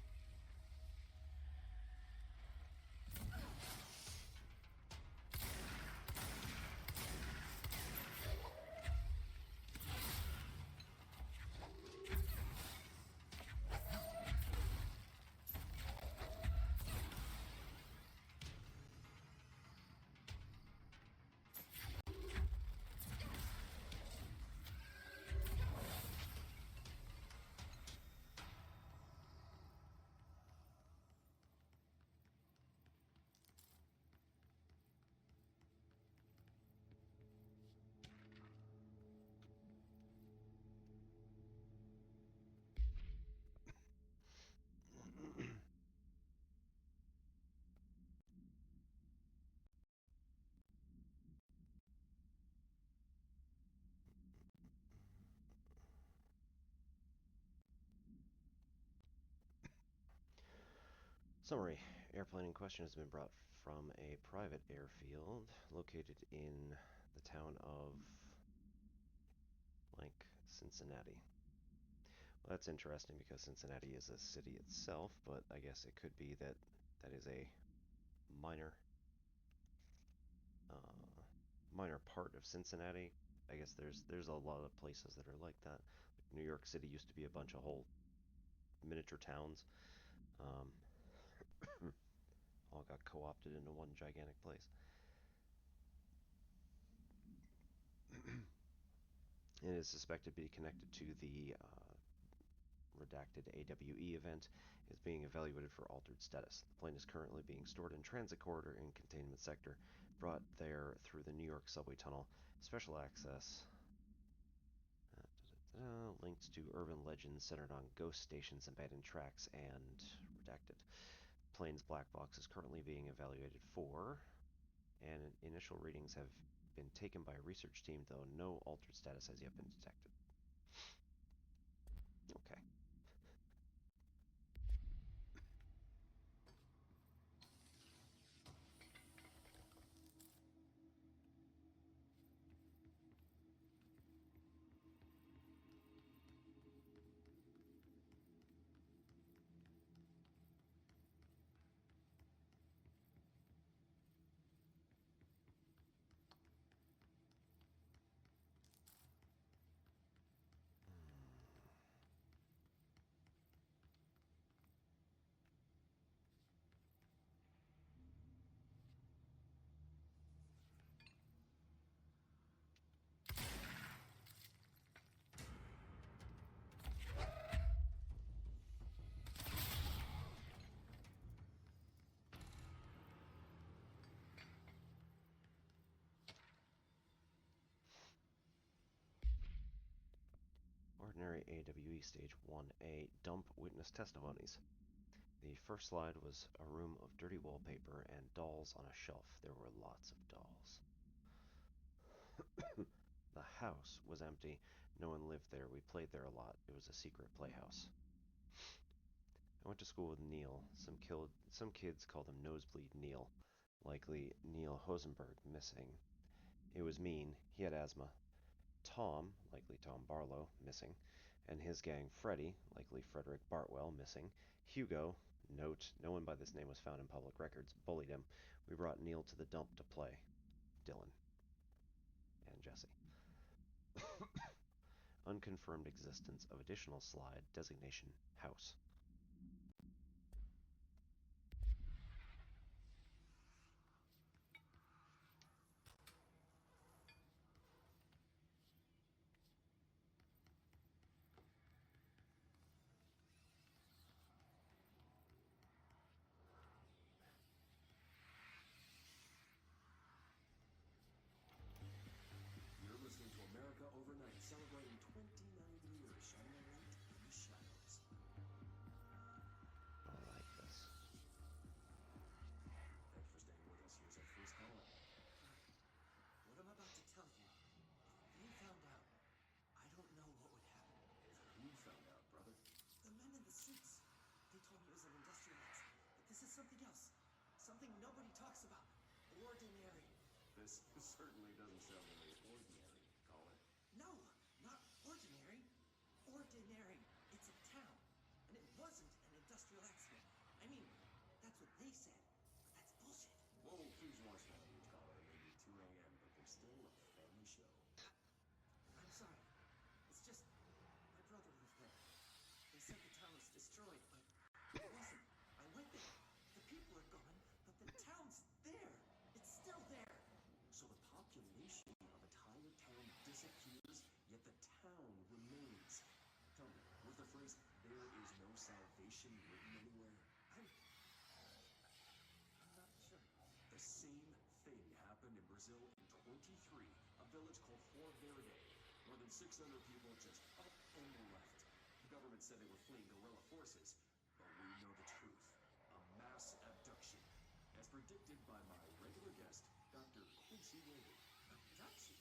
Summary. Airplane in question has been brought from a private airfield located in the town of blank Cincinnati. Well, that's interesting because Cincinnati is a city itself, but I guess it could be that that is a minor minor part of Cincinnati. I guess there's a lot of places that are like that. Like New York City used to be a bunch of whole miniature towns. Um, all got co-opted into one gigantic place. It is suspected to be connected to the redacted AWE event, is being evaluated for altered status. The plane is currently being stored in transit corridor in containment sector, brought there through the New York subway tunnel. Special access linked to urban legends centered on ghost stations, abandoned tracks, and redacted. The plane's black box is currently being evaluated for, and initial readings have been taken by a research team, though no altered status has yet been detected. Okay. Ordinary AWE Stage 1A Dump Witness Testimonies. The first slide was a room of dirty wallpaper and dolls on a shelf. There were lots of dolls. The house was empty. No one lived there. We played there a lot. It was a secret playhouse. I went to school with Neil. Some kids called him Nosebleed Neil. Likely Neil Hosenberg, missing. It was mean. He had asthma. Tom, likely Tom Barlow, missing. And his gang, Freddy, likely Frederick Bartwell, missing. Hugo, note, no one by this name was found in public records, bullied him. We brought Neil to the dump to play. Dylan. And Jesse. Unconfirmed existence of additional slide, designation, house. something nobody talks about. Ordinary. This certainly doesn't sound very ordinary, Caller. No, not ordinary. Ordinary. It's a town. And it wasn't an industrial accident. I mean, that's what they said. But that's bullshit. Whoa, please watch language, Caller. It may be 2 a.m., but there's still a family show. I'm sorry. It's just my brother lived there. They said the town was destroyed, but it wasn't. I went there. The people are gone, but the town's there. It's still there. So the population of a entire town disappears, yet the town remains. Tell me, was the phrase, "there is no salvation" written anywhere? I'm not sure. The same thing happened in Brazil in 23, a village called Hor Verde. More than 600 people just up and left. The government said they were fleeing guerrilla forces, but we know the truth. A mass abduction. As predicted by my regular guest, Dr. Quincy Wade. Abduction?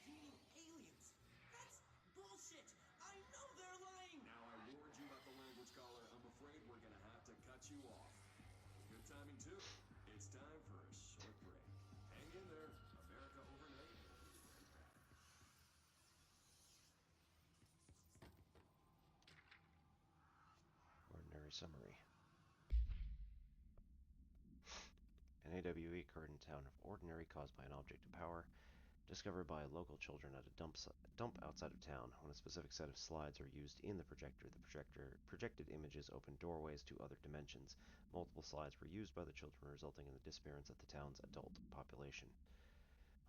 You mean aliens? That's bullshit! I know they're lying! Now I warned you about the language, Caller. I'm afraid we're gonna have to cut you off. Good timing, too. It's time for a short break. Hang in there. America Overnight will be right back. Ordinary summary. An AWE occurred in town of Ordinary caused by an object of power discovered by local children at a dump outside of town. When a specific set of slides are used in the projected images open doorways to other dimensions. Multiple slides were used by the children, resulting in the disappearance of the town's adult population.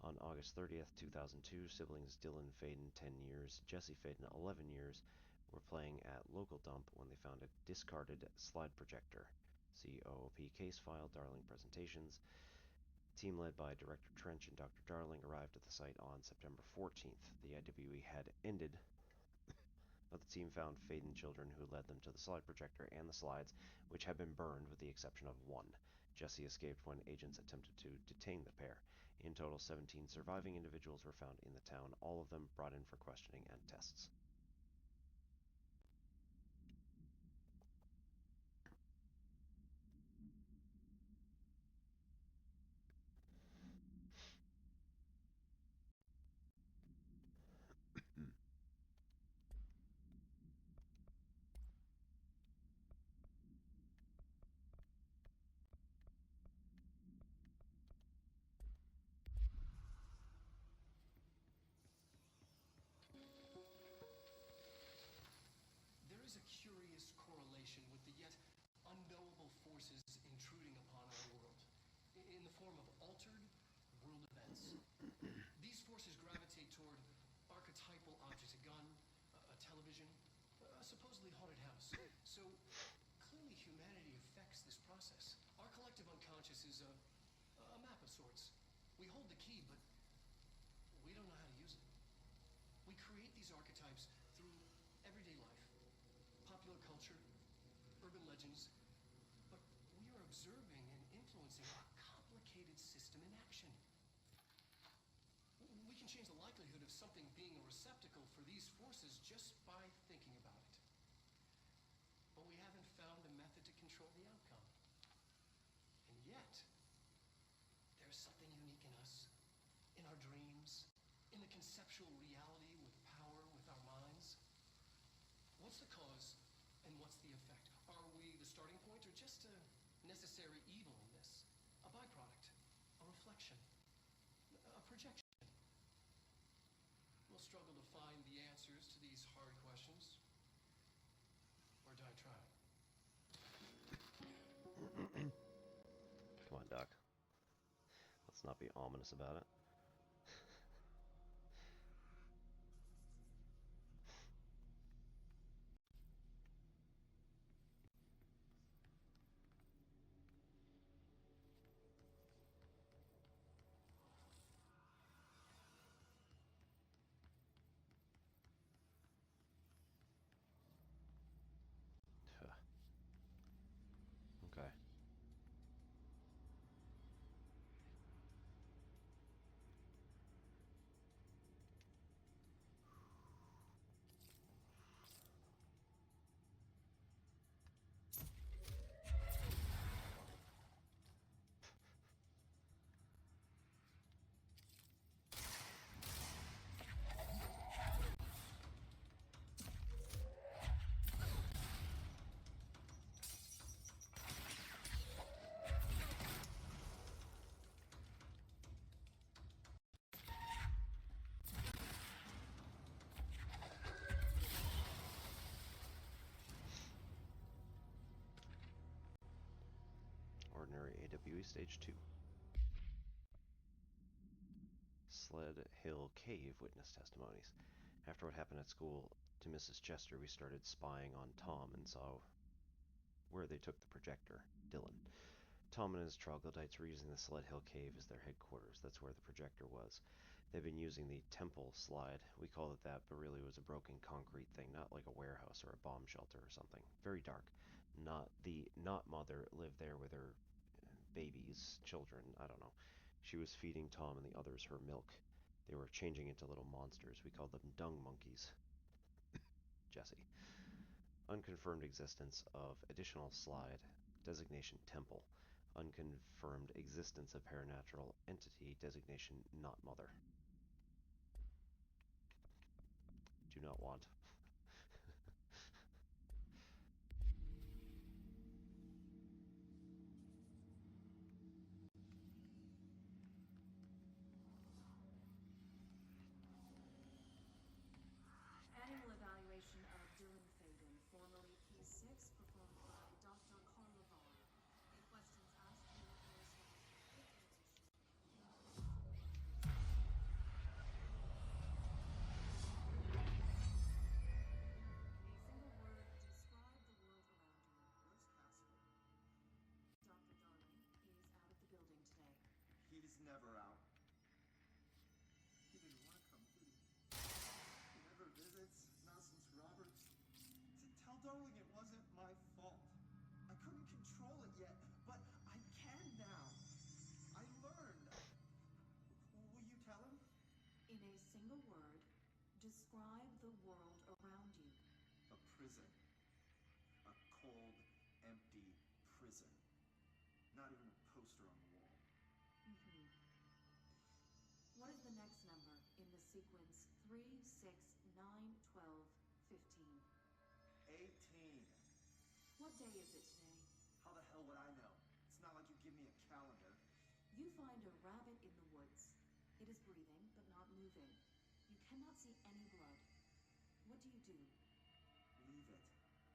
On August 30th, 2002, siblings Dylan Faden, 10 years, Jesse Faden, 11 years, were playing at local dump when they found a discarded slide projector. See OOP case file, Darling Presentations. Team led by Director Trench and Dr. Darling arrived at the site on September 14th. The IWE had ended, but the team found Faden children who led them to the slide projector and the slides, which had been burned with the exception of one. Jesse escaped when agents attempted to detain the pair. In total, 17 surviving individuals were found in the town, all of them brought in for questioning and tests. There is a curious correlation with the yet unknowable forces intruding upon our world, in the form of altered world events. These forces gravitate toward archetypal objects, a gun, a television, a supposedly haunted house. So clearly humanity affects this process. Our collective unconscious is a map of sorts. We hold the key, but we don't know how to use it. We create these archetypes through everyday life, popular culture, urban legends, but we are observing and influencing a complicated system in action. We can change the likelihood of something being a receptacle for these forces just by thinking about it. But we haven't found a method to control the outcome. And yet, there's something unique in us, in our dreams, in the conceptual reality with power, with our minds. What's the cause and what's the effect? Are we the starting point or just a necessary evil in this? A byproduct, a reflection, a projection? We'll struggle to find the answers to these hard questions. Or die trying. Come on, Doc. Let's not be ominous about it. Okay. Ordinary AWE Stage 2. Sled Hill Cave witness testimonies. After what happened at school to Mrs. Chester, we started spying on Tom and saw where they took the projector, Dylan. Tom and his troglodytes were using the Sled Hill Cave as their headquarters. That's where the projector was. They've been using the temple slide. We called it that, but really it was a broken concrete thing, not like a warehouse or a bomb shelter or something. Very dark. Not mother lived there with her babies, children, I don't know. She was feeding Tom and the others her milk. They were changing into little monsters. We called them dung monkeys. Jesse. Unconfirmed existence of additional slide. Designation temple. Unconfirmed existence of paranatural entity. Designation not mother. Do not want. Annual evaluation of Dylan Faden, formerly P6, performed by Dr. Carla Vaughn. Any questions asked will correspond with answers. In a single word, describe the world around you. Where's Casper? Dr. Darling is out of the building today. He's never out. He didn't want to come, did he? He never visits, not since Roberts. Tell Darling it wasn't my fault. I couldn't control it yet, but I can now. I learned. Will you tell him? In a single word, describe the world around you. A prison. A cold, empty prison. Not even a poster on the wall. What is the next number in the sequence 3, 6, 9, 12, 15? 18. What day is it today? How the hell would I know? It's not like you give me a calendar. You find a rabbit in the woods. It is breathing, but not moving. You cannot see any blood. What do you do? Leave it.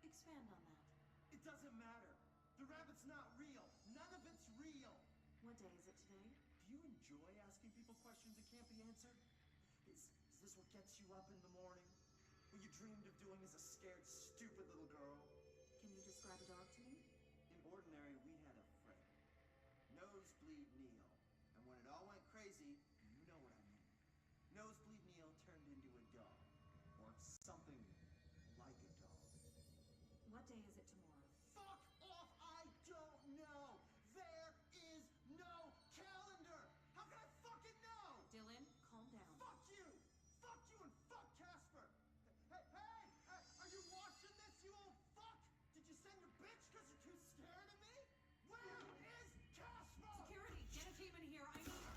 Expand on that. It doesn't matter. The rabbit's not real. None of it's real. What day is it today? Do you enjoy asking people questions that can't be answered? Is this what gets you up in the morning? What you dreamed of doing as a scared, stupid little girl? Can you describe a dog to me? In Ordinary, we had a friend. Nosebleed Neil. And when it all went crazy, you know what I mean. Nosebleed Neil turned into a dog. Or something like a dog. What day is it tomorrow? Fuck off! I don't know! There is no calendar! How can I fucking know? Dylan, calm down. Fuck you! Fuck you and fuck Casper! Hey! Are you watching this, you old fuck? Did you send your bitch because you're too scared of me? Where is Casper? Security, get a team in here. I need her.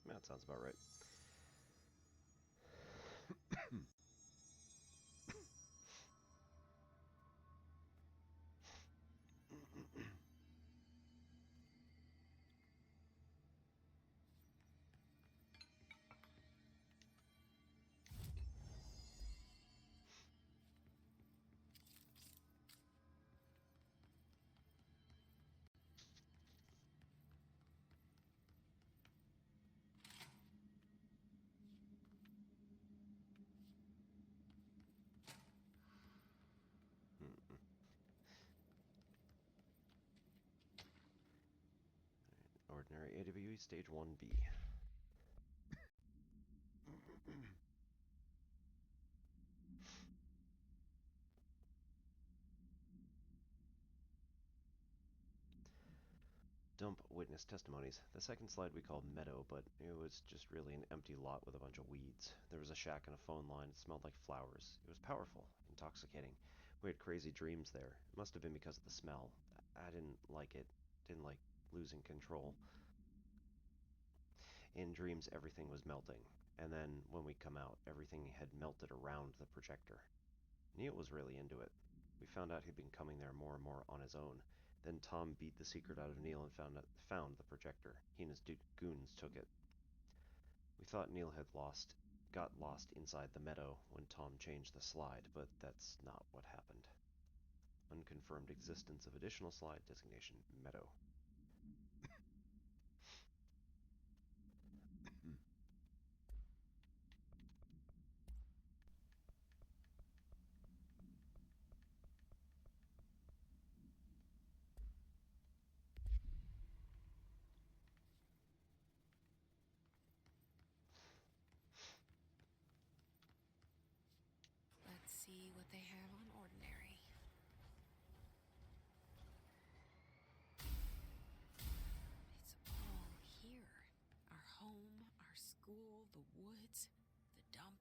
That sounds about right. Ordinary AWE Stage 1B. Dump witness testimonies. The second slide we called Meadow, but it was just really an empty lot with a bunch of weeds. There was a shack and a phone line. It smelled like flowers. It was powerful, intoxicating. We had crazy dreams there. It must have been because of the smell. I didn't like it. Didn't like losing control. In dreams, everything was melting. And then, when we come out, everything had melted around the projector. Neil was really into it. We found out he'd been coming there more and more on his own. Then Tom beat the secret out of Neil and found the projector. He and his goons took it. We thought Neil had got lost inside the meadow when Tom changed the slide, but that's not what happened. Unconfirmed existence of additional slide designation meadow. Let's see what they have on ordinary. It's all here. Our home, our school, the woods, the dump.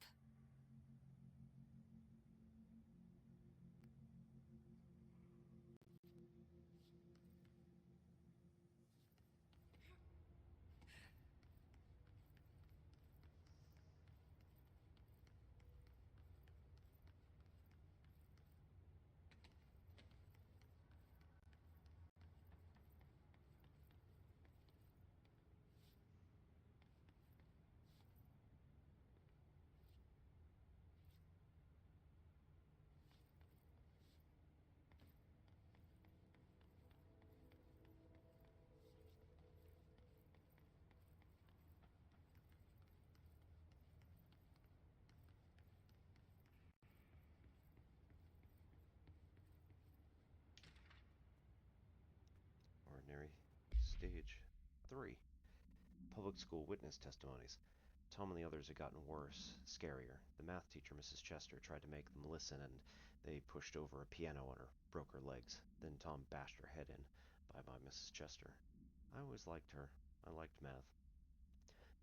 Ordinary. Stage 3. Public school witness testimonies. Tom and the others had gotten worse, scarier. The math teacher, Mrs. Chester, tried to make them listen, and they pushed over a piano on her, broke her legs. Then Tom bashed her head in. Bye-bye, Mrs. Chester. I always liked her. I liked math.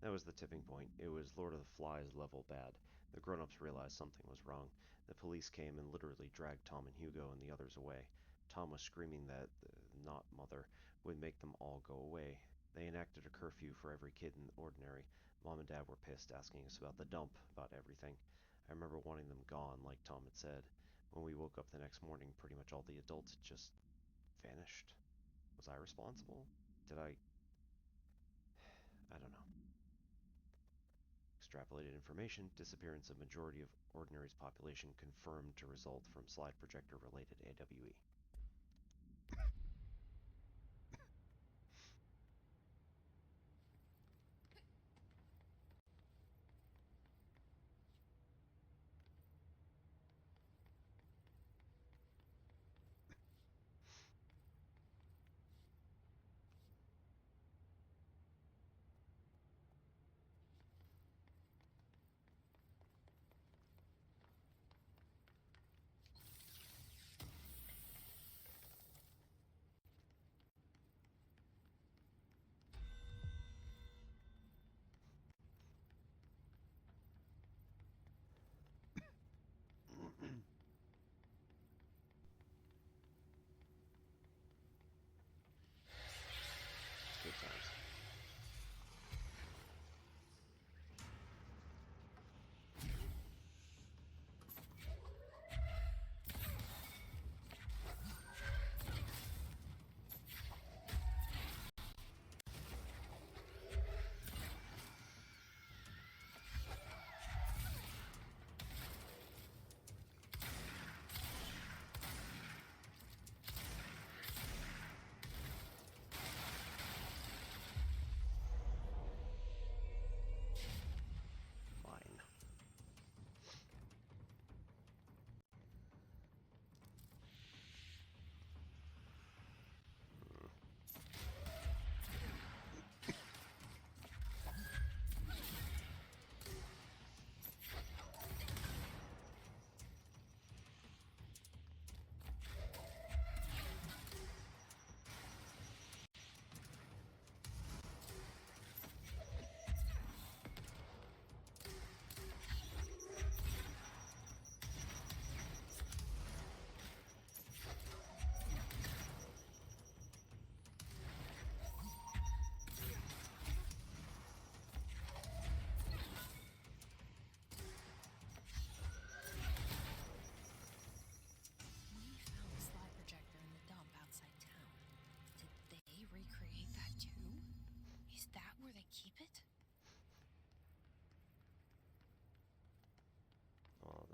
That was the tipping point. It was Lord of the Flies level bad. The grown-ups realized something was wrong. The police came and literally dragged Tom and Hugo and the others away. Tom was screaming that the not mother would make them all go away. They enacted a curfew for every kid in Ordinary. Mom and Dad were pissed, asking us about the dump, about everything. I remember wanting them gone, like Tom had said. When we woke up the next morning, pretty much all the adults had just vanished. Was I responsible? Did I don't know. Extrapolated information, disappearance of majority of Ordinary's population confirmed to result from slide projector related AWE.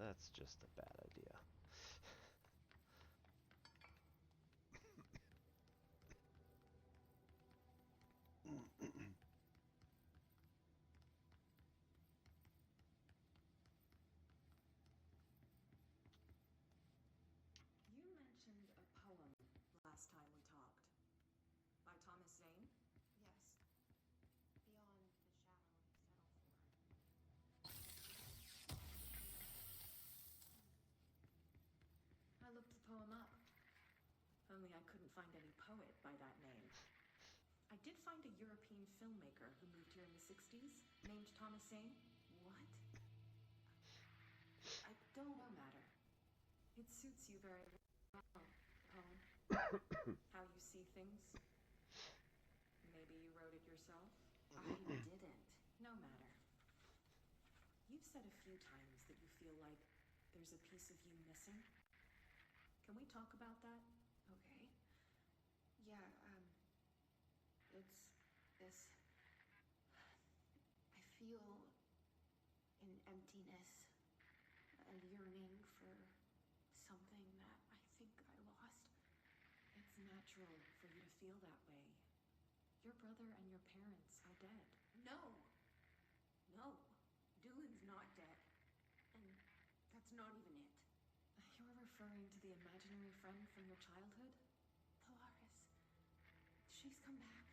That's just a bad idea. You mentioned a poem last time we talked. By Thomas Zane? Yes. Beyond the shadow you settle for. I looked the poem up. Only I couldn't find any poet by that name. I did find a European filmmaker who moved here in the 60s, named Thomas Zane. What? I don't know matter. It suits you very well, poem. How you see things. Maybe you wrote it yourself? I didn't. No matter. You've said a few times that you feel like there's a piece of you missing. Can we talk about that? Okay. Yeah, it's this. I feel an emptiness, a yearning for something that I think I lost. It's natural for you to feel that way. Your brother and your parents are dead. No! No. Dylan's not dead. And that's not even it. You're referring to the imaginary friend from your childhood? Polaris. She's come back.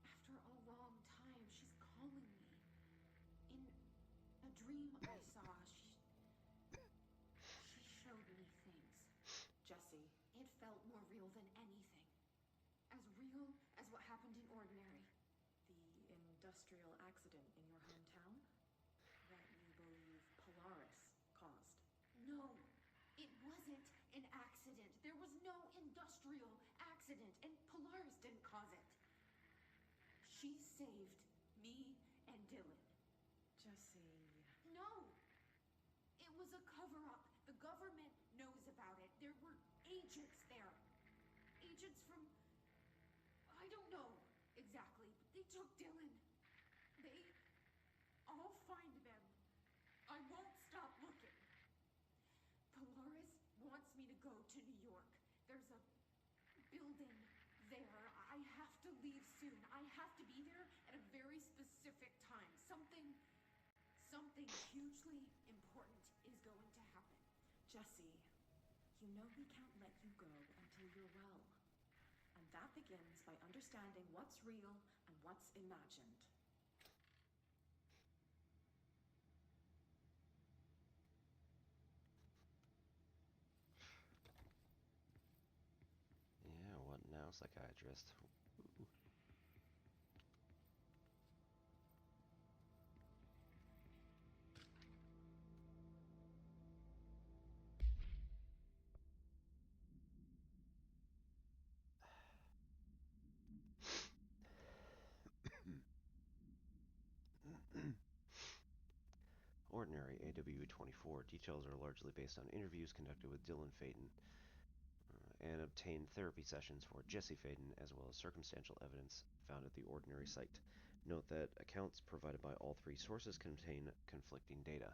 After a long time, she's calling me. In a dream I saw, she showed me things. Jessie, It felt more real than anything. As real as what happened in Ordinary. the industrial accident in your hometown that you believe Polaris caused. No, it wasn't an accident. There was no industrial accident, and Polaris didn't cause it. She saved me and Dylan. Jessie, No! It was a cover-up. The government knows about it. There were agents there. Agents from... I don't know exactly, but they took Dylan. I'll find them. I won't stop looking. Polaris wants me to go to New York. There's a building there. I have to leave soon. I have to be there at a very specific time. Something hugely important is going to happen. Jessie, you know we can't let you go until you're well. And that begins by understanding what's real and what's imagined. Yeah, what now, psychiatrist? Ooh. Ordinary AW24 details are largely based on interviews conducted with Dylan Faden and obtained therapy sessions for Jesse Faden, as well as circumstantial evidence found at the Ordinary site. Note that accounts provided by all three sources contain conflicting data.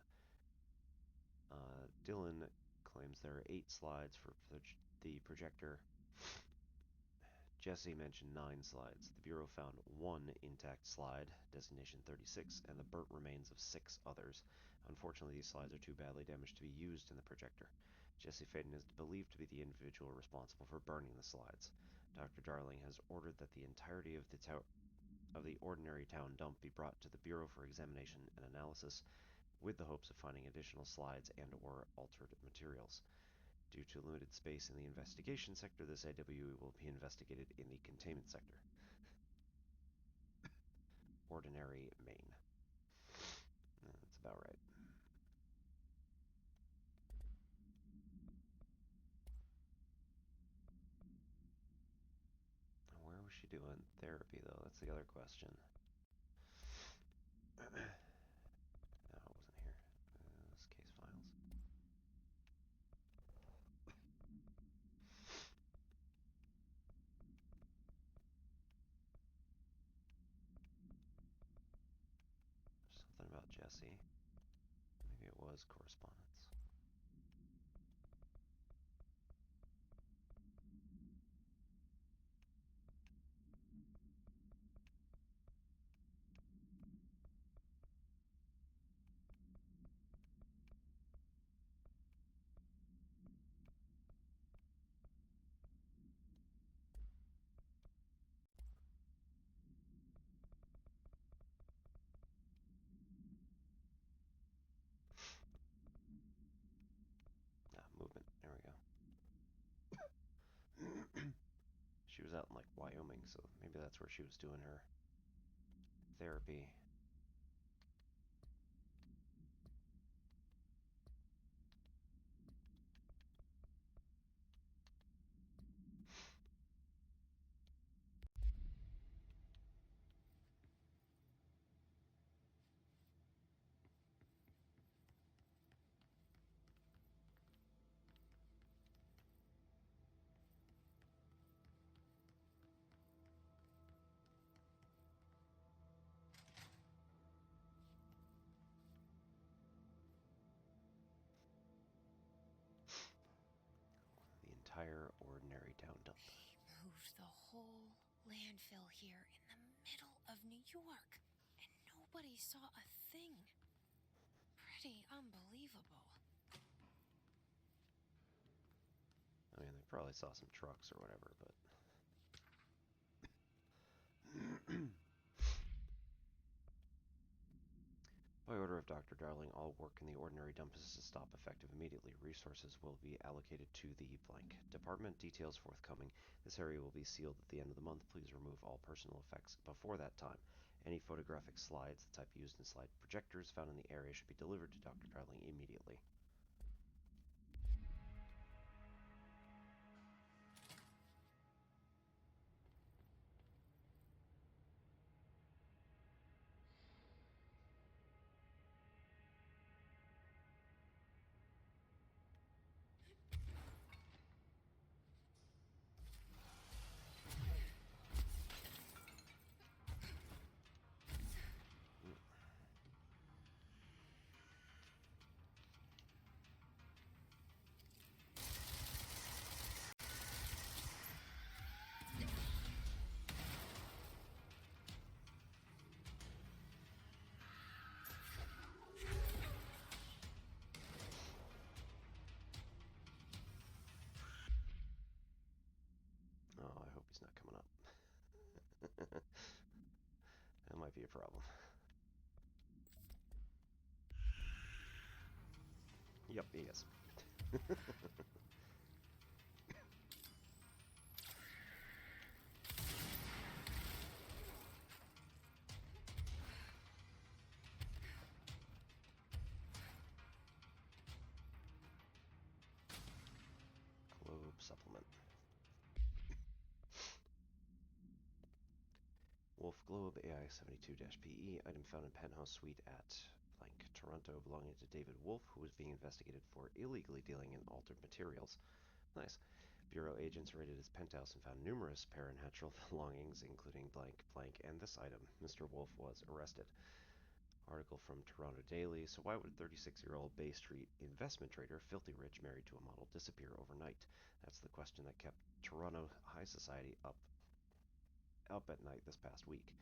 Dylan claims there are 8 slides for the projector. Jesse mentioned 9 slides. The Bureau found 1 intact slide, designation 36, and the burnt remains of 6 others. Unfortunately, these slides are too badly damaged to be used in the projector. Jesse Faden is believed to be the individual responsible for burning the slides. Dr. Darling has ordered that the entirety of the Ordinary town dump be brought to the Bureau for examination and analysis, with the hopes of finding additional slides and/or altered materials. Due to limited space in the investigation sector, this AWE will be investigated in the containment sector. Ordinary, Maine. That's about right. Where was she doing therapy, though? That's the other question. No, it wasn't here. This case files. Something about Jesse. Maybe it was correspondence. forthcoming, so maybe that's where she was doing her therapy. The entire ordinary town dump. They moved the whole landfill here in the middle of New York, and nobody saw a thing. Pretty unbelievable. I mean, they probably saw some trucks or whatever, but... By order of Dr. Darling, all work in the ordinary dump is to stop effective immediately. Resources will be allocated to the blank. Department details forthcoming. This area will be sealed at the end of the month. Please remove all personal effects before that time. Any photographic slides, the type used in slide projectors found in the area, should be delivered to Dr. Darling immediately. Oh, I hope he's not coming up. That might be a problem. Yep, he is. Globe supplement. Wolf Globe AI-72-PE, item found in penthouse suite at blank, Toronto, belonging to David Wolf, who was being investigated for illegally dealing in altered materials. Nice. Bureau agents raided his penthouse and found numerous paranatural belongings, including blank, blank, and this item. Mr. Wolf was arrested. Article from Toronto Daily. So why would a 36-year-old Bay Street investment trader, filthy rich, married to a model, disappear overnight? That's the question that kept Toronto high society up at night this past week.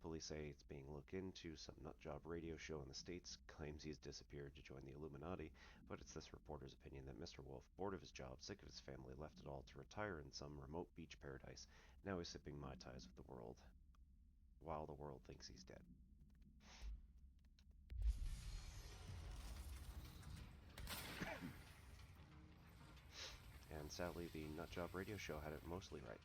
Police say it's being looked into. Some nutjob radio show in the States claims he's disappeared to join the Illuminati, but it's this reporter's opinion that Mr. Wolf, bored of his job, sick of his family, left it all to retire in some remote beach paradise. Now he's sipping Mai Tais with the world, while the world thinks he's dead. And sadly, the nutjob radio show had it mostly right.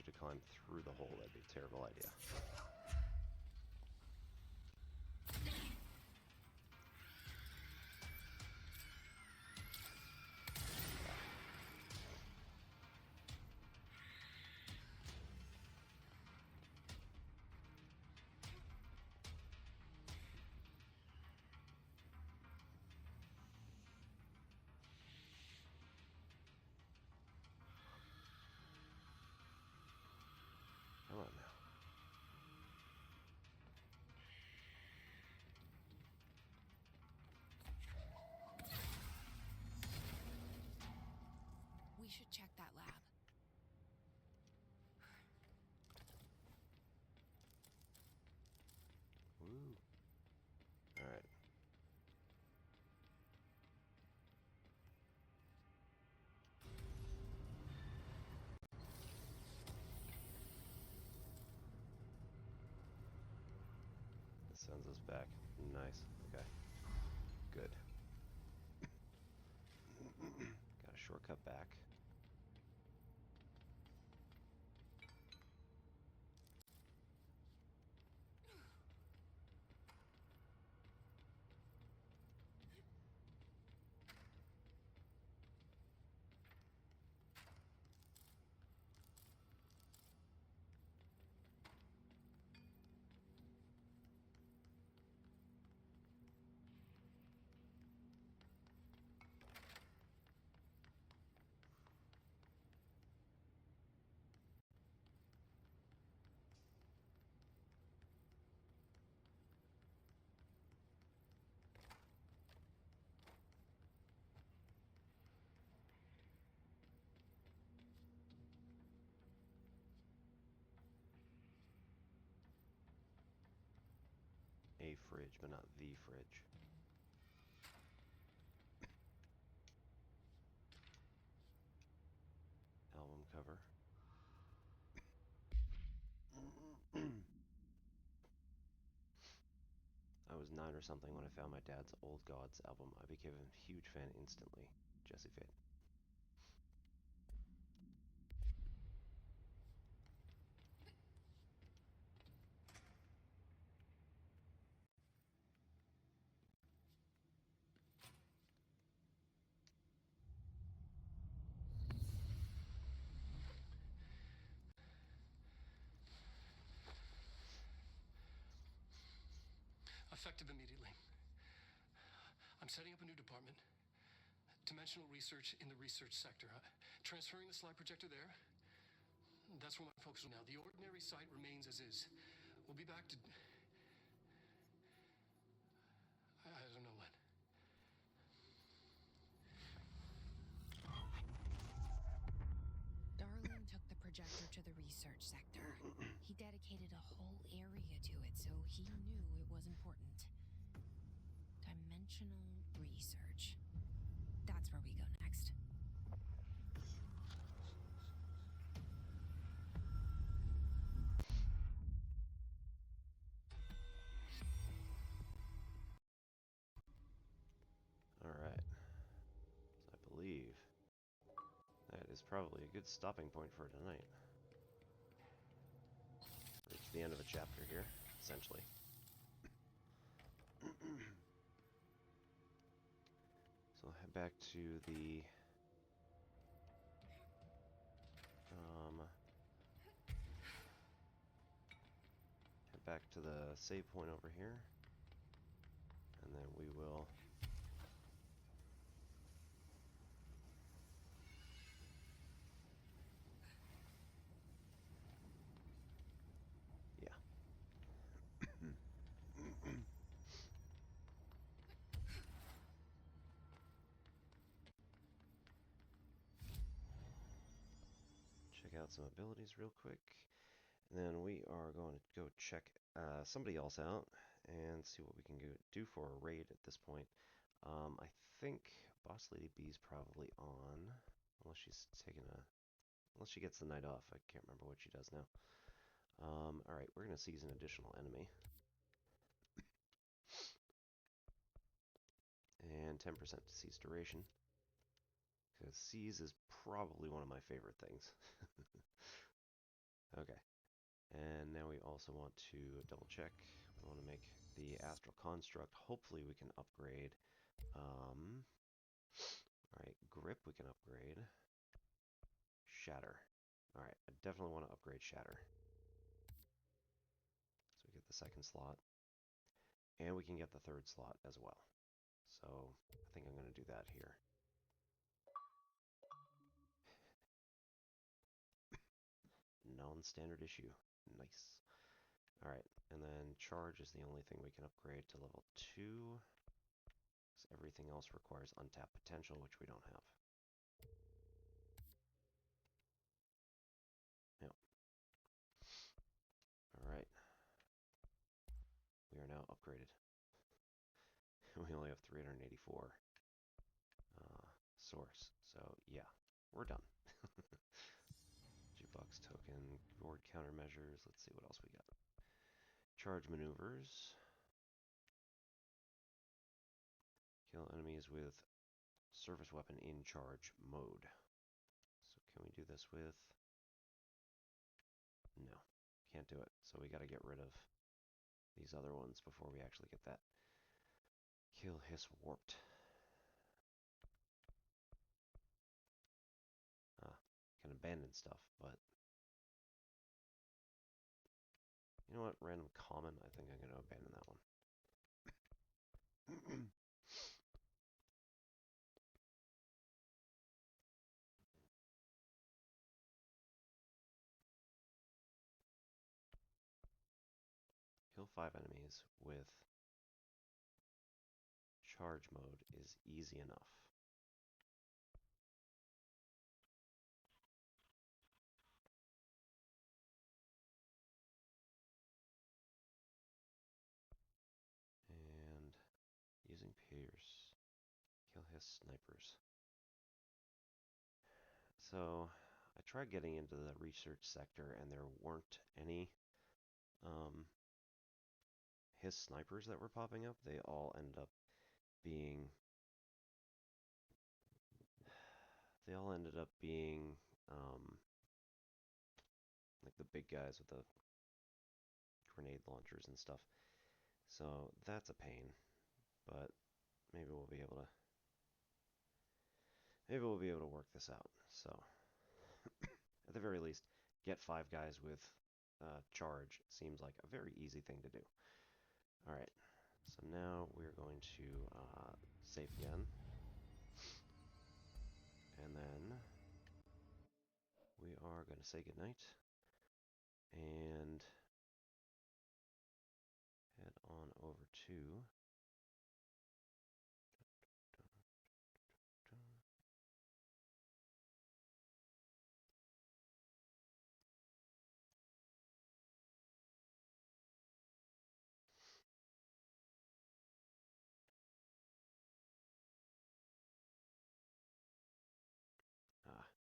to climb through the hole, that'd be a terrible idea. Come on now. We should check that lab. Woo. Alright. This sends us back. Nice. Okay. Good. Got a shortcut back. A fridge, but not the fridge. Album cover. I was 9 or something when I found my dad's Old Gods album. I became a huge fan instantly. Jesse Fade. Effective immediately. I'm setting up a new department. Dimensional research in the research sector. Transferring the slide projector there. That's where my focus is now. The ordinary site remains as is. We'll be back to... I don't know when. Darling took the projector to the research sector. He dedicated a whole area to it, so he knew it was important. Dimensional research. That's where we go next. Alright. So I believe that is probably a good stopping point for tonight. Reach the end of a chapter here, essentially. So head back to the head back to the save point over here, and then we will check out some abilities real quick, and then we are going to go check somebody else out and see what we can do for a raid at this point. I think Boss Lady B's probably on, unless she gets the night off. I can't remember what she does now. Alright, we're going to seize an additional enemy. And 10% to seize duration. Because seize is probably one of my favorite things. Okay. And now we also want to double check. We want to make the astral construct. Hopefully we can upgrade. Alright, grip we can upgrade. Shatter. Alright, I definitely want to upgrade shatter. So we get the second slot. And we can get the third slot as well. So I think I'm going to do that here. Non-standard issue. Nice. Alright, and then charge is the only thing we can upgrade to level 2. So everything else requires untapped potential, which we don't have. Yep. Alright. We are now upgraded. We only have 384 source. So yeah, we're done. Jukebox token, board countermeasures. Let's see what else we got. Charge maneuvers. Kill enemies with service weapon in charge mode. So can we do this with... No, can't do it. So we got to get rid of these other ones before we actually get that. Kill hiss warped. Can abandon stuff, but... You know what? Random common. I think I'm going to abandon that one. Kill 5 enemies with charge mode is easy enough. And using Pierce. Kill his snipers. So I tried getting into the research sector and there weren't any his snipers that were popping up. They all ended up being like the big guys with the grenade launchers and stuff. So that's a pain, but maybe we'll be able to work this out. So at the very least, get 5 guys with charge seems like a very easy thing to do. All right, so now we're going to save again, and then we are going to say goodnight and head on over to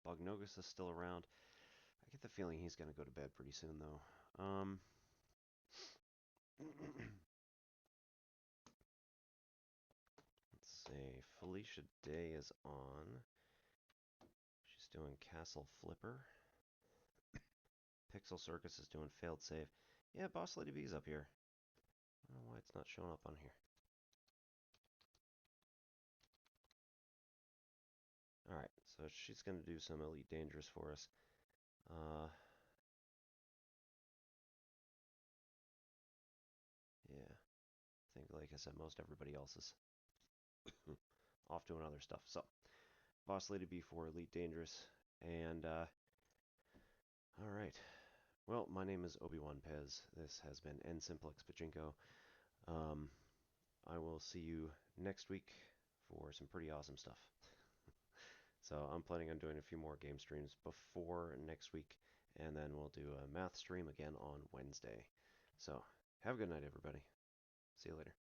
Bognogus is still around. I get the feeling he's going to go to bed pretty soon, though. Let's see. Felicia Day is on. She's doing Castle Flipper. Pixel Circus is doing Failed Save. Yeah, Boss Lady B's up here. I don't know why it's not showing up on here. Alright, so she's going to do some Elite Dangerous for us. Yeah, I think, like I said, most everybody else is off doing other stuff. So, Boss Lady B for Elite Dangerous. And, alright. Well, my name is Obi-Wan Pez. This has been N-Simplex Pachinko. I will see you next week for some pretty awesome stuff. So I'm planning on doing a few more game streams before next week, and then we'll do a math stream again on Wednesday. So have a good night, everybody. See you later.